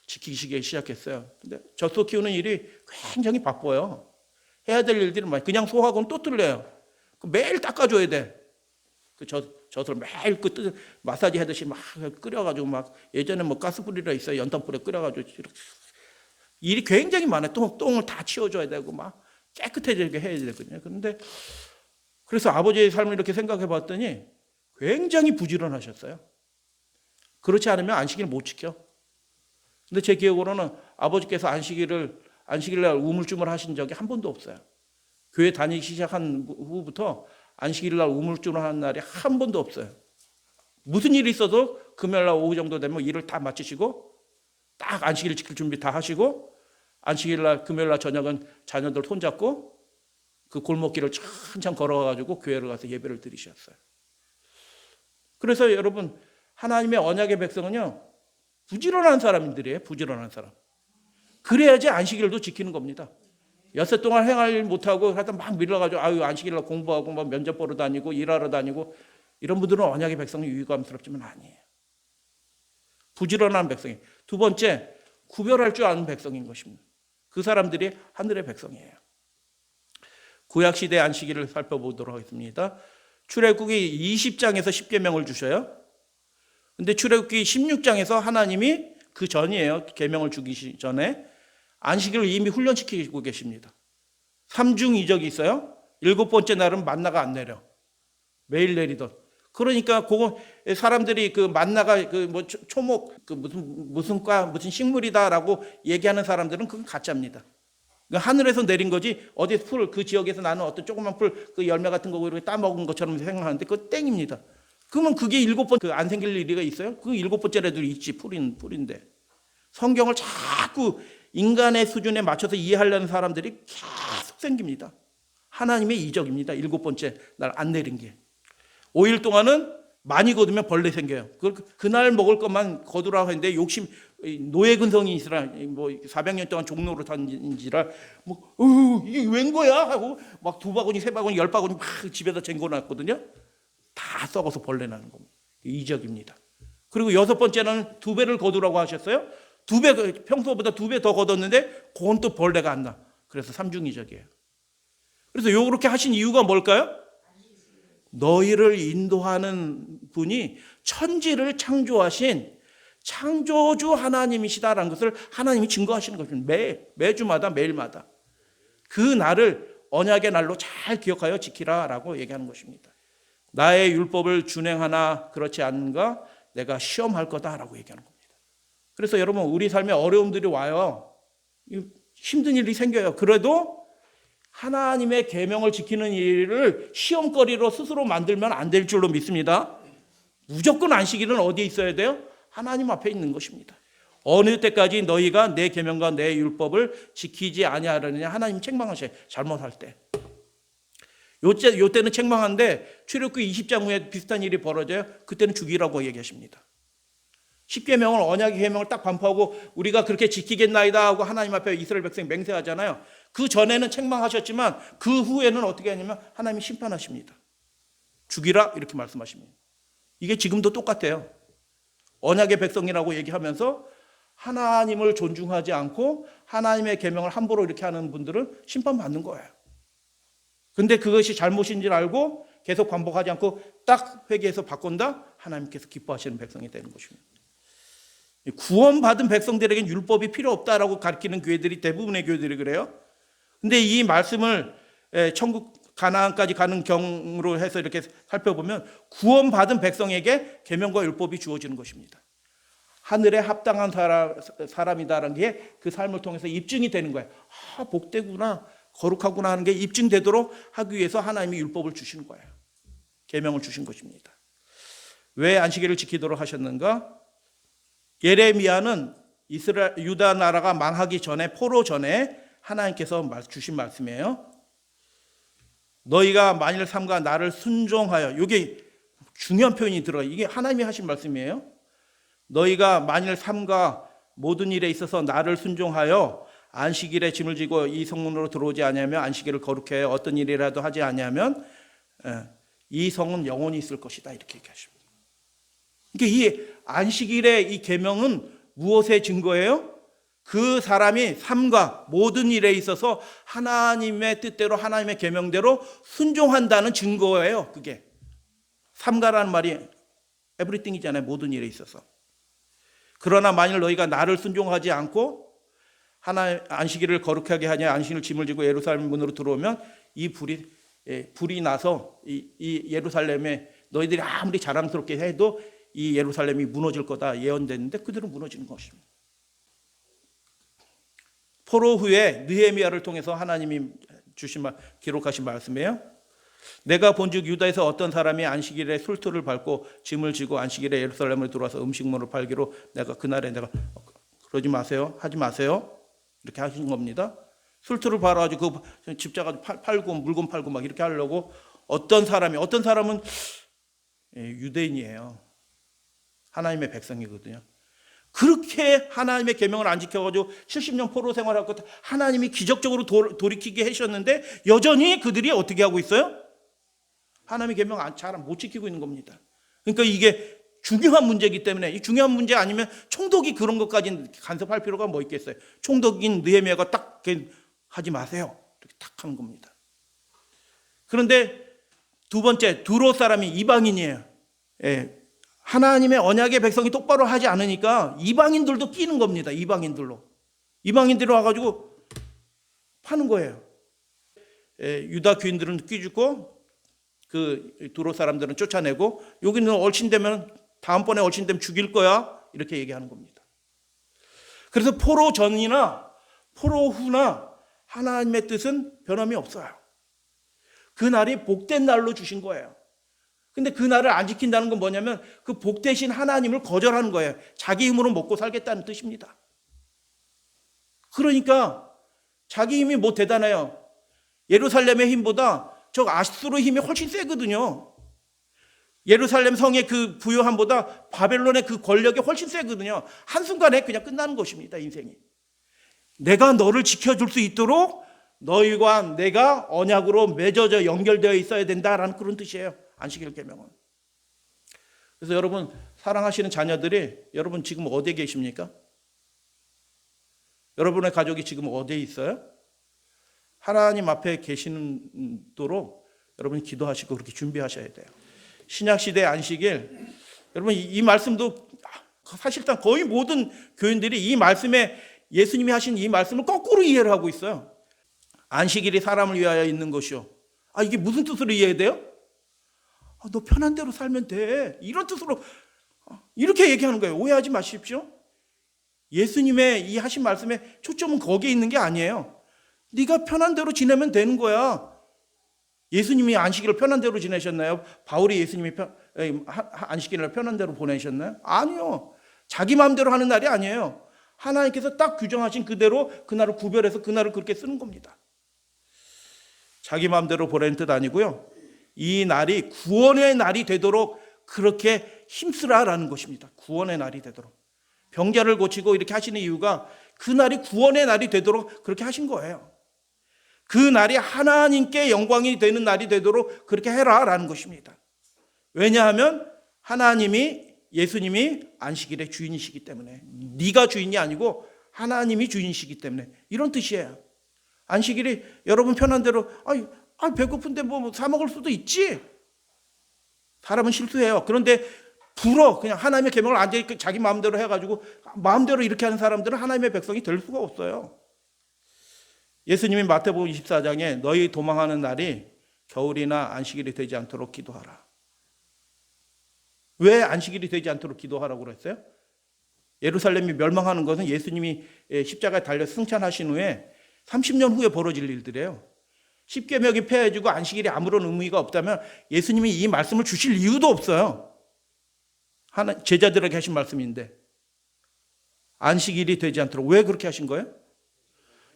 지키시기 시작했어요. 근데 젖소 키우는 일이 굉장히 바빠요. 해야 될 일들이 많아요. 그냥 소화하고는 또 틀려요. 매일 닦아줘야 돼. 그 젖을 매일 마사지 하듯이 막 끓여가지고 막 예전에 뭐 가스 뿌리라 있어요. 연탄불에 끓여가지고 이렇게 일이 굉장히 많아요. 똥을 다 치워줘야 되고 막 깨끗해지게 해야 되거든요. 그런데 그래서 아버지의 삶을 이렇게 생각해 봤더니 굉장히 부지런하셨어요. 그렇지 않으면 안식일을 못 지켜. 근데 제 기억으로는 아버지께서 안식일날 우물쭈물 하신 적이 한 번도 없어요. 교회 다니기 시작한 후부터 안식일날 우물쭈물 하는 날이 한 번도 없어요. 무슨 일이 있어도 금요일날 오후 정도 되면 일을 다 마치시고 딱 안식일 지킬 준비 다 하시고 안식일날 금요일날 저녁은 자녀들 손잡고 그 골목길을 천천히 걸어가지고 교회를 가서 예배를 드리셨어요. 그래서 여러분 하나님의 언약의 백성은요 부지런한 사람들이에요. 부지런한 사람. 그래야지 안식일도 지키는 겁니다. 엿새 동안 행할 일 못하고 하여튼 막 밀어가지고 안식일날 공부하고 막 면접 보러 다니고 일하러 다니고 이런 분들은 언약의 백성이 유감스럽지만 아니에요. 부지런한 백성이. 두 번째, 구별할 줄 아는 백성인 것입니다. 그 사람들이 하늘의 백성이에요. 구약시대 안식일을 살펴보도록 하겠습니다. 출애굽기 20장에서 10계명을 주셔요. 근데 출애굽기 16장에서 하나님이 그 전이에요. 계명을 주기 전에 안식일을 이미 훈련시키고 계십니다. 3중2적이 있어요. 7번째 날은 만나가 안 내려. 매일 내리던. 그러니까 그거 사람들이 그 만나가 그 뭐 초목 그 무슨 과 무슨 식물이다라고 얘기하는 사람들은 그건 가짜입니다. 하늘에서 내린 거지 어디 풀 그 지역에서 나는 어떤 조그만 풀 그 열매 같은 거 이렇게 따먹은 것처럼 생각하는데 그거 땡입니다. 그러면 그게 7번 그 안 생길 일이가 있어요? 그 7번째라도 있지 풀인데 성경을 자꾸 인간의 수준에 맞춰서 이해하려는 사람들이 계속 생깁니다. 하나님의 이적입니다. 7번째 날 안 내린 게 5일 동안은 많이 거두면 벌레 생겨요. 그날 먹을 것만 거두라고 했는데 욕심 노예 근성이 있으라 뭐 400년 동안 종로로 다닌지라 뭐 이게 웬 거야 하고 막 2바구니 3바구니 10바구니 막 집에다 쟁궈놨거든요. 다 썩어서 벌레 나는 겁니다. 이적입니다. 그리고 6번째는 2배를 거두라고 하셨어요. 2배 평소보다 2배 더 거뒀는데 그건 또 벌레가 안 나. 그래서 3중이적이에요. 그래서 이렇게 하신 이유가 뭘까요? 너희를 인도하는 분이 천지를 창조하신 창조주 하나님이시다라는 것을 하나님이 증거하시는 것입니다. 매주마다 매일마다 그 날을 언약의 날로 잘 기억하여 지키라라고 얘기하는 것입니다. 나의 율법을 준행하나 그렇지 않은가 내가 시험할 거다라고 얘기하는 겁니다. 그래서 여러분 우리 삶에 어려움들이 와요. 힘든 일이 생겨요. 그래도 하나님의 계명을 지키는 일을 시험거리로 스스로 만들면 안 될 줄로 믿습니다. 무조건 안식일은 어디에 있어야 돼요? 하나님 앞에 있는 것입니다. 어느 때까지 너희가 내 계명과 내 율법을 지키지 아니하느냐 하나님 책망하셔요. 잘못할 때. 요때는 책망하는데 출애굽기 20장 후에 비슷한 일이 벌어져요. 그때는 죽이라고 얘기하십니다. 10계명을 언약의 계명을 딱 반포하고 우리가 그렇게 지키겠나이다 하고 하나님 앞에 이스라엘 백성이 맹세하잖아요. 그 전에는 책망하셨지만 그 후에는 어떻게 하냐면 하나님이 심판하십니다. 죽이라 이렇게 말씀하십니다. 이게 지금도 똑같아요. 언약의 백성이라고 얘기하면서 하나님을 존중하지 않고 하나님의 계명을 함부로 이렇게 하는 분들은 심판받는 거예요. 근데 그것이 잘못인 줄 알고 계속 반복하지 않고 딱 회개해서 바꾼다? 하나님께서 기뻐하시는 백성이 되는 것입니다. 구원받은 백성들에겐 율법이 필요 없다라고 가르치는 교회들이 대부분의 교회들이 그래요. 근데 이 말씀을 천국 가나안까지 가는 경으로 해서 이렇게 살펴보면 구원받은 백성에게 계명과 율법이 주어지는 것입니다. 하늘에 합당한 사람이다라는 게 그 삶을 통해서 입증이 되는 거예요. 복되구나 거룩하구나 하는 게 입증되도록 하기 위해서 하나님이 율법을 주시는 거예요. 계명을 주신 것입니다. 왜 안식일을 지키도록 하셨는가? 예레미야는 유다 나라가 망하기 전에 포로 전에 하나님께서 주신 말씀이에요. 너희가 만일 삼가 나를 순종하여 이게 중요한 표현이 들어요. 이게 하나님이 하신 말씀이에요. 너희가 만일 삼가 모든 일에 있어서 나를 순종하여 안식일에 짐을 지고 이 성문으로 들어오지 아니하면 안식일을 거룩해 어떤 일이라도 하지 아니하면 이 성은 영원히 있을 것이다 이렇게 얘기하십니다. 그러니까 이 안식일의 이 계명은 무엇의 증거예요? 그 사람이 삶과 모든 일에 있어서 하나님의 뜻대로 하나님의 계명대로 순종한다는 증거예요. 그게 삼가라는 말이 에브리띵이잖아요. 모든 일에 있어서. 그러나 만일 너희가 나를 순종하지 않고 하나님 안식일을 거룩하게 하냐 안식일 짐을 지고 예루살렘 문으로 들어오면 이 불이 나서 이 예루살렘에 너희들이 아무리 자랑스럽게 해도 이 예루살렘이 무너질 거다 예언됐는데 그대로 무너지는 것입니다. 포로 후에 느헤미야를 통해서 하나님이 기록하신 말씀이에요. 내가 본즉 유다에서 어떤 사람이 안식일에 술틀을 밟고 짐을 지고 안식일에 예루살렘으로 들어와서 음식물을 팔기로 내가 그날에 내가 그러지 마세요. 하지 마세요. 이렇게 하신 겁니다. 술틀을 밟아가지고 그 집자가 팔고 물건 팔고 막 이렇게 하려고 어떤 사람은 유대인이에요. 하나님의 백성이거든요. 그렇게 하나님의 계명을 안 지켜가지고 70년 포로 생활하고 하나님이 기적적으로 돌이키게 하셨는데 여전히 그들이 어떻게 하고 있어요? 하나님의 계명 잘 못 지키고 있는 겁니다. 그러니까 이게 중요한 문제이기 때문에 이 중요한 문제 아니면 총독이 그런 것까지 간섭할 필요가 뭐 있겠어요? 총독인 느헤미야가 딱 하지 마세요. 이렇게 딱 하는 겁니다. 그런데 두 번째 두로 사람이 이방인이에요. 하나님의 언약의 백성이 똑바로 하지 않으니까 이방인들도 끼는 겁니다. 이방인들이 와가지고 파는 거예요. 유다 귀인들은 끼주고 그 두로 사람들은 쫓아내고 여기는 얼씬되면 다음번에 얼씬되면 죽일 거야 이렇게 얘기하는 겁니다. 그래서 포로 전이나 포로 후나 하나님의 뜻은 변함이 없어요. 그 날이 복된 날로 주신 거예요. 근데 그 날을 안 지킨다는 건 뭐냐면 그 복되신 하나님을 거절하는 거예요. 자기 힘으로 먹고 살겠다는 뜻입니다. 그러니까 자기 힘이 뭐 대단해요. 예루살렘의 힘보다 저 아수르 힘이 훨씬 세거든요. 예루살렘 성의 그 부요함보다 바벨론의 그 권력이 훨씬 세거든요. 한순간에 그냥 끝나는 것입니다. 인생이. 내가 너를 지켜줄 수 있도록 너희와 내가 언약으로 맺어져 연결되어 있어야 된다라는 그런 뜻이에요. 안식일 계명은. 그래서 여러분 사랑하시는 자녀들이 여러분 지금 어디에 계십니까? 여러분의 가족이 지금 어디에 있어요? 하나님 앞에 계시도록 여러분이 기도하시고 그렇게 준비하셔야 돼요. 신약시대 안식일 여러분 이 말씀도 사실상 거의 모든 교인들이 이 말씀에 예수님이 하신 이 말씀을 거꾸로 이해를 하고 있어요. 안식일이 사람을 위하여 있는 것이요. 이게 무슨 뜻으로 이해돼요? 너 편한 대로 살면 돼. 이런 뜻으로 이렇게 얘기하는 거예요. 오해하지 마십시오. 예수님의 이 하신 말씀에 초점은 거기에 있는 게 아니에요. 네가 편한 대로 지내면 되는 거야. 예수님이 안식일을 편한 대로 지내셨나요? 바울이 예수님이 안식일을 편한 대로 보내셨나요? 아니요. 자기 마음대로 하는 날이 아니에요. 하나님께서 딱 규정하신 그대로 그날을 구별해서 그날을 그렇게 쓰는 겁니다. 자기 마음대로 보내는 뜻 아니고요. 이 날이 구원의 날이 되도록 그렇게 힘쓰라라는 것입니다. 구원의 날이 되도록. 병자를 고치고 이렇게 하시는 이유가 그 날이 구원의 날이 되도록 그렇게 하신 거예요. 그 날이 하나님께 영광이 되는 날이 되도록 그렇게 해라라는 것입니다. 왜냐하면 예수님이 안식일의 주인이시기 때문에 네가 주인이 아니고 하나님이 주인이시기 때문에 이런 뜻이에요. 안식일이 여러분 편한 대로 배고픈데 뭐 사 먹을 수도 있지. 사람은 실수해요. 그런데 그냥 하나님의 계명을 안 지키고 자기 마음대로 해가지고 마음대로 이렇게 하는 사람들은 하나님의 백성이 될 수가 없어요. 예수님이 마태복음 24장에 너희 도망하는 날이 겨울이나 안식일이 되지 않도록 기도하라. 왜 안식일이 되지 않도록 기도하라고 그랬어요? 예루살렘이 멸망하는 것은 예수님이 십자가에 달려 승천하신 후에 30년 후에 벌어질 일들이에요. 십계명이 폐해지고 안식일이 아무런 의미가 없다면 예수님이 이 말씀을 주실 이유도 없어요. 제자들에게 하신 말씀인데 안식일이 되지 않도록 왜 그렇게 하신 거예요?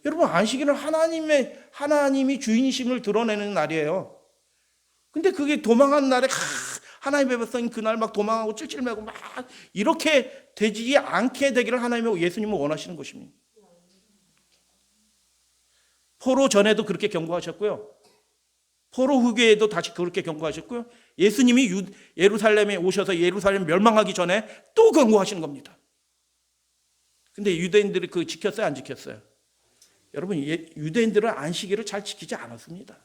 여러분 안식일은 하나님이 주인이심을 드러내는 날이에요. 근데 그게 도망하는 날에 하나님의 백성이 그날 막 도망하고 찔찔매고 막 이렇게 되지 않게 되기를 예수님은 원하시는 것입니다. 포로 전에도 그렇게 경고하셨고요. 포로 후기에도 다시 그렇게 경고하셨고요. 예수님이 예루살렘에 오셔서 예루살렘 멸망하기 전에 또 경고하시는 겁니다. 근데 유대인들이 그 지켰어요, 안 지켰어요? 여러분, 유대인들은 안식일을 잘 지키지 않았습니다.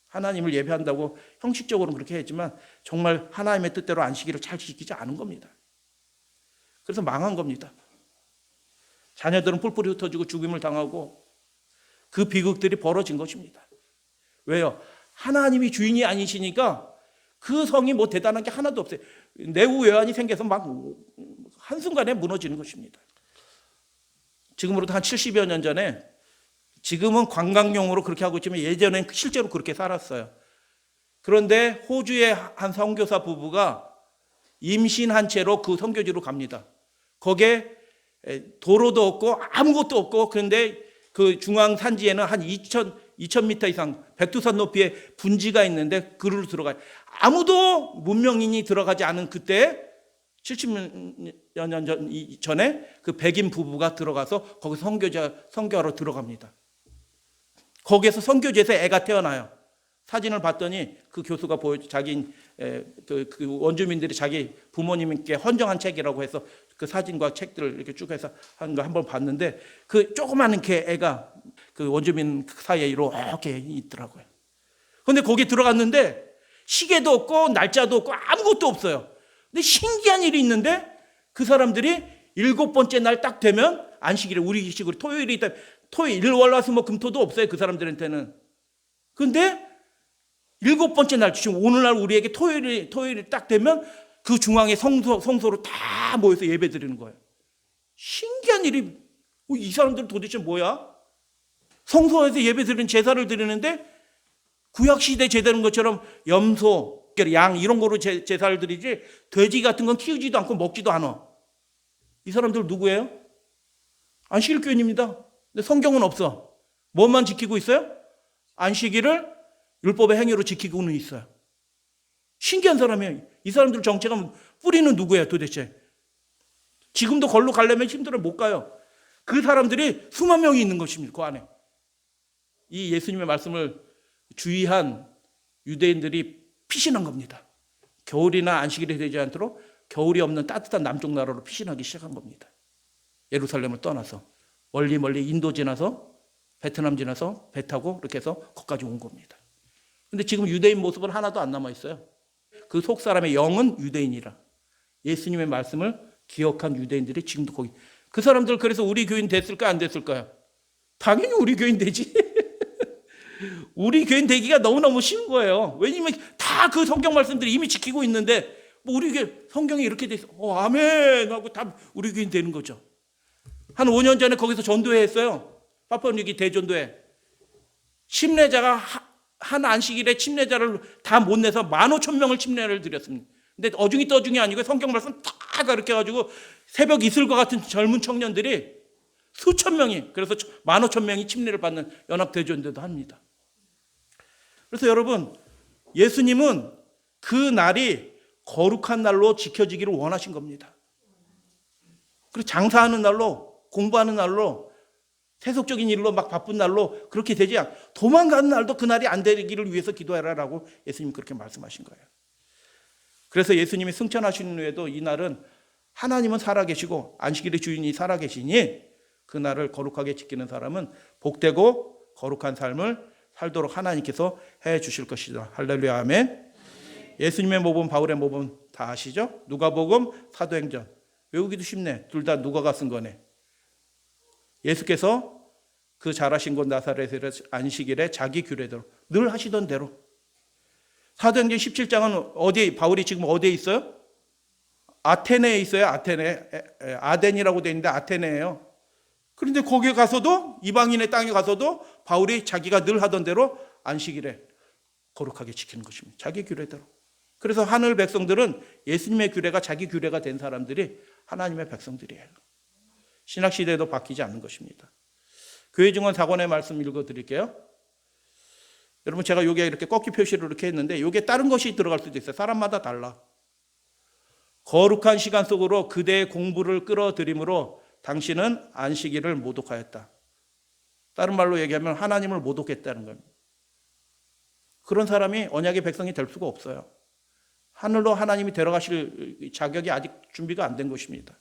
하나님을 예배한다고 형식적으로는 그렇게 했지만 정말 하나님의 뜻대로 안식일을 잘 지키지 않은 겁니다. 그래서 망한 겁니다. 자녀들은 뿔뿔이 흩어지고 죽임을 당하고 그 비극들이 벌어진 것입니다. 왜요? 하나님이 주인이 아니시니까 그 성이 뭐 대단한 게 하나도 없어요. 내후 외환이 생겨서 막 한순간에 무너지는 것입니다. 지금으로부터 한 70여 년 전에, 지금은 관광용으로 그렇게 하고 있지만 예전엔 실제로 그렇게 살았어요. 그런데 호주의 한 선교사 부부가 임신한 채로 그 선교지로 갑니다. 거기에 도로도 없고 아무것도 없고, 그런데 그 중앙 산지에는 한 2,000m 이상 백두산 높이의 분지가 있는데 그리로 들어가요. 아무도 문명인이 들어가지 않은 그때 70여 년 전에 그 백인 부부가 들어가서 거기서 선교하러 들어갑니다. 거기에서 선교지에서 애가 태어나요. 사진을 봤더니 그 교수가 자기 그 원주민들이 자기 부모님께 헌정한 책이라고 해서 그 사진과 책들을 이렇게 쭉 해서 한 거 한번 봤는데, 그 조그마한 게 애가 그 원주민 사이에 이렇게 있더라고요. 근데 거기 들어갔는데 시계도 없고 날짜도 없고 아무것도 없어요. 근데 신기한 일이 있는데, 그 사람들이 7번째 날 딱 되면 안식일에, 우리식으로 토요일이 있다. 토요일, 일, 월, 화, 수, 목, 금, 토도 없어요, 그 사람들한테는. 근데 7번째 날, 지금 오늘날 우리에게 토요일이 딱 되면 그 중앙에 성소로 다 모여서 예배 드리는 거예요. 신기한 일이, 이 사람들은 도대체 뭐야? 성소에서 예배 드리는 제사를 드리는데 구약시대 제대는 것처럼 염소, 양 이런 거로 제사를 드리지 돼지 같은 건 키우지도 않고 먹지도 않아. 이 사람들 누구예요? 안식일 교인입니다. 근데 성경은 없어. 뭐만 지키고 있어요? 안식일을 율법의 행위로 지키고는 있어요. 신기한 사람이에요. 이 사람들 정체가, 뿌리는 누구예요 도대체? 지금도 걸로 가려면 힘들어 못 가요. 그 사람들이 수만 명이 있는 것입니다. 그 안에. 이 예수님의 말씀을 주의한 유대인들이 피신한 겁니다. 겨울이나 안식일이 되지 않도록 겨울이 없는 따뜻한 남쪽 나라로 피신하기 시작한 겁니다. 예루살렘을 떠나서 멀리 인도 지나서 베트남 지나서 배 타고 이렇게 해서 거기까지 온 겁니다. 근데 지금 유대인 모습은 하나도 안 남아 있어요. 그 속 사람의 영은 유대인이라. 예수님의 말씀을 기억한 유대인들이 지금도 거기. 그 사람들 그래서 우리 교인 됐을까 안 됐을까요? 당연히 우리 교인 되지. 우리 교인 되기가 너무너무 쉬운 거예요. 왜냐면 다 그 성경 말씀들이 이미 지키고 있는데, 뭐 우리 교인 성경이 이렇게 돼 있어. 아멘 하고 다 우리 교인 되는 거죠. 한 5년 전에 거기서 전도회 했어요. 파푸아뉴기니 대전도회. 침례자가 한 안식일에 침례자를 다 못 내서 15,000명을 침례를 드렸습니다. 근데 어중이 떠중이 아니고 성경 말씀 다 가르쳐 가지고 새벽 이슬과 같은 젊은 청년들이 수천 명이, 그래서 15,000명이 침례를 받는 연합대전도도 합니다. 그래서 여러분, 예수님은 그 날이 거룩한 날로 지켜지기를 원하신 겁니다. 그리고 장사하는 날로, 공부하는 날로, 세속적인 일로 막 바쁜 날로 그렇게 되지 않고, 도망가는 날도 그 날이 안 되기를 위해서 기도해라라고 예수님 그렇게 말씀하신 거예요. 그래서 예수님이 승천하신 후에도 이 날은 하나님은 살아계시고 안식일의 주인이 살아계시니 그 날을 거룩하게 지키는 사람은 복되고 거룩한 삶을 살도록 하나님께서 해 주실 것이다. 할렐루야, 아멘. 예수님의 모범, 바울의 모범 다 아시죠? 누가복음, 사도행전. 외우기도 쉽네. 둘 다 누가가 쓴 거네. 예수께서 그 잘하신 곳 나사렛의 안식일에 자기 규례대로 늘 하시던 대로. 사도행전 17장은 어디, 바울이 지금 어디에 있어요? 아테네에 있어요. 아덴이라고 되어 있는데 아테네예요. 그런데 거기에 가서도, 이방인의 땅에 가서도 바울이 자기가 늘 하던 대로 안식일에 거룩하게 지키는 것입니다. 자기 규례대로. 그래서 하늘 백성들은 예수님의 규례가 자기 규례가 된 사람들이 하나님의 백성들이에요. 신학시대에도 바뀌지 않는 것입니다. 교회 증언 4권의 말씀 읽어드릴게요. 여러분, 제가 여기에 이렇게 꺾기 표시를 이렇게 했는데 여기에 다른 것이 들어갈 수도 있어요. 사람마다 달라. 거룩한 시간 속으로 그대의 공부를 끌어들임으로 당신은 안식일을 모독하였다. 다른 말로 얘기하면 하나님을 모독했다는 겁니다. 그런 사람이 언약의 백성이 될 수가 없어요. 하늘로 하나님이 데려가실 자격이 아직 준비가 안 된 것입니다.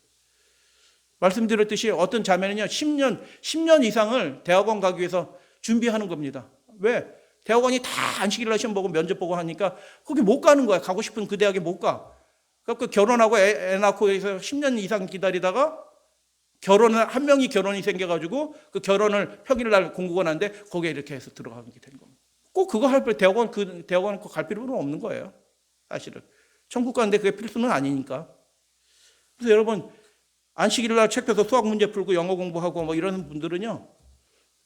말씀드렸듯이 어떤 자매는요, 10년 이상을 대학원 가기 위해서 준비하는 겁니다. 왜? 대학원이 다 안식일날 시험 보고 면접 보고 하니까 거기 못 가는 거야. 가고 싶은 그 대학에 못 가. 그러니까 결혼하고 애 낳고 해서 10년 이상 기다리다가 한 명이 결혼이 생겨가지고 그 결혼을 평일날 공고가 났는데 거기에 이렇게 해서 들어가게 된 겁니다. 꼭 그거 할 대학원 갈 필요는 없는 거예요. 사실은. 천국 가는데 그게 필수는 아니니까. 그래서 여러분, 안식일날 책 펴서 수학 문제 풀고 영어 공부하고 뭐 이러는 분들은요,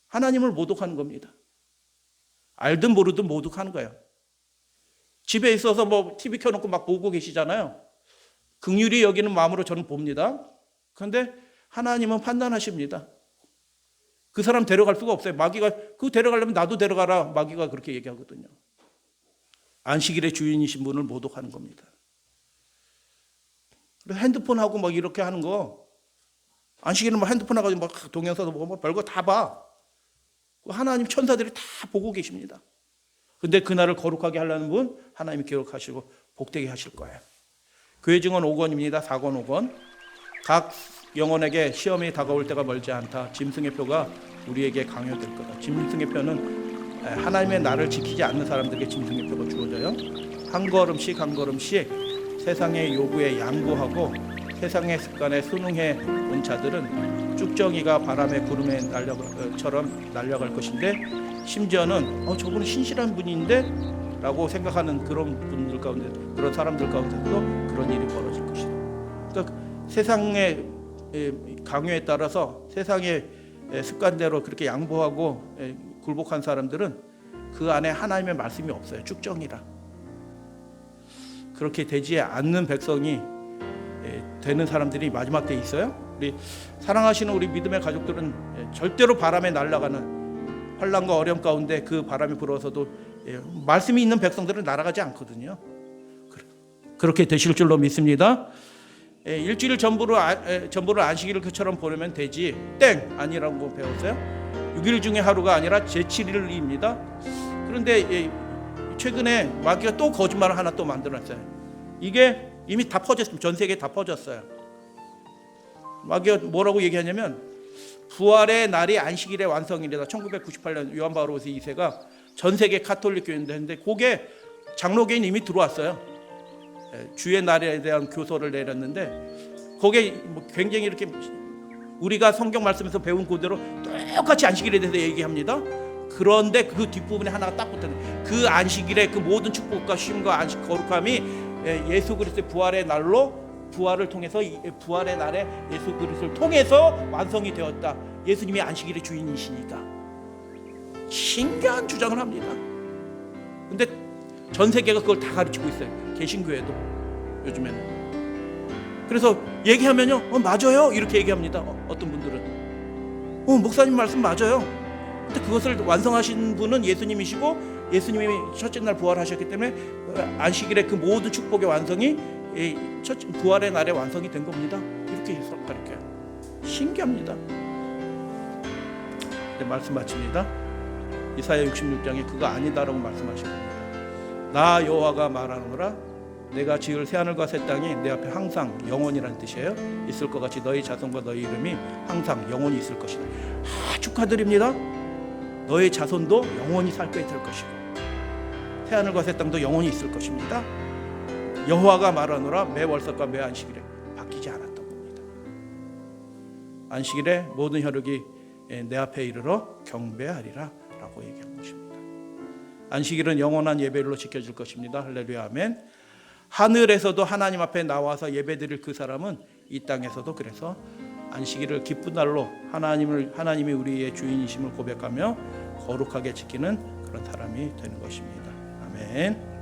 하나님을 모독하는 겁니다. 알든 모르든 모독하는 거예요. 집에 있어서 뭐 TV 켜놓고 막 보고 계시잖아요. 긍휼히 여기는 마음으로 저는 봅니다. 그런데 하나님은 판단하십니다. 그 사람 데려갈 수가 없어요. 마귀가 그거 데려가려면 나도 데려가라. 마귀가 그렇게 얘기하거든요. 안식일의 주인이신 분을 모독하는 겁니다. 그래서 핸드폰하고 막 이렇게 하는 거, 안식일은 뭐 핸드폰하고 막 동영상도 보고 뭐 별거 다 봐. 하나님 천사들이 다 보고 계십니다. 근데 그날을 거룩하게 하려는 분 하나님이 기록하시고 복되게 하실 거예요. 교회 증언 5권입니다. 4권 5권. 각 영혼에게 시험이 다가올 때가 멀지 않다. 짐승의 표가 우리에게 강요될 거다. 짐승의 표는 하나님의 나를 지키지 않는 사람들에게 짐승의 표가 주어져요. 한 걸음씩 한 걸음씩 세상의 요구에 양보하고 세상의 습관에 순응해 온 자들은 쭉정이가 바람에 구름에 처럼 날아갈 것인데, 심지어는 저분은 신실한 분인데 라고 생각하는 그런 분들 가운데, 그런 사람들 가운데도 그런 일이 벌어질 것이다. 그러니까 세상의 강요에 따라서 세상의 습관대로 그렇게 양보하고 굴복한 사람들은 그 안에 하나님의 말씀이 없어요. 쭉정이라. 그렇게 되지 않는 백성이 되는 사람들이 마지막 때 있어요. 우리 사랑하시는 우리 믿음의 가족들은 절대로 바람에 날아가는 환난과 어려움 가운데 그 바람이 불어서도 말씀이 있는 백성들은 날아가지 않거든요. 그렇게 되실 줄로 믿습니다. 일주일 전부를 안식일을 그처럼 보내면 되지 땡 아니라고 배웠어요. 6일 중에 하루가 아니라 제7일입니다. 그런데 최근에 마귀가 또 거짓말을 하나 또 만들었어요. 이게 이미 다 퍼졌습니다. 전 세계에 다 퍼졌어요. 마귀가 뭐라고 얘기하냐면 부활의 날이 안식일의 완성일이다. 1998년 요한 바오로스 2세가 전 세계 카톨릭 교회인데 했는데 그게 장로교인 이미 들어왔어요. 주의 날에 대한 교서를 내렸는데 거기에 굉장히 이렇게 우리가 성경 말씀에서 배운 그대로 똑같이 안식일에 대해서 얘기합니다. 그런데 그 뒷부분에 하나가 딱 붙었는데 그 안식일의 그 모든 축복과 쉼과 안식 거룩함이 예수 그리스도의 부활의 날로 부활을 통해서 부활의 날에 예수 그리스도를 통해서 완성이 되었다. 예수님이 안식일의 주인이시니까. 신기한 주장을 합니다. 근데 전 세계가 그걸 다 가르치고 있어요. 개신교회도 요즘에는. 그래서 얘기하면요, 맞아요 이렇게 얘기합니다. 어떤 분들은 목사님 말씀 맞아요. 근데 그것을 완성하신 분은 예수님이시고 예수님이 첫째 날 부활하셨기 때문에 안식일의 그 모든 축복의 완성이 부활의 날에 완성이 된 겁니다. 이렇게 해서 가르쳐요. 신기합니다. 네, 말씀 마칩니다. 이사야 66장에 그거 아니다라고 말씀하신 겁니다. 나 여호와가 말하노라 내가 지을 새하늘과 새 땅이 내 앞에 항상 영원이라는 뜻이에요. 있을 것 같이 너희 자손과 너희 이름이 항상 영원히 있을 것이다. 축하드립니다. 너의 자손도 영원히 살게 될 것이고 새하늘과 새 땅도 영원히 있을 것입니다. 여호와가 말하노라 매 월삭과 매 안식일에 바뀌지 않았던 겁니다. 안식일에 모든 혈육이 내 앞에 이르러 경배하리라 라고 얘기한 것입니다. 안식일은 영원한 예배로 지켜질 것입니다. 할렐루야 아멘. 하늘에서도 하나님 앞에 나와서 예배드릴 그 사람은 이 땅에서도 그래서 안식일을 기쁜 날로 하나님이 우리의 주인이심을 고백하며 거룩하게 지키는 그런 사람이 되는 것입니다. 아멘.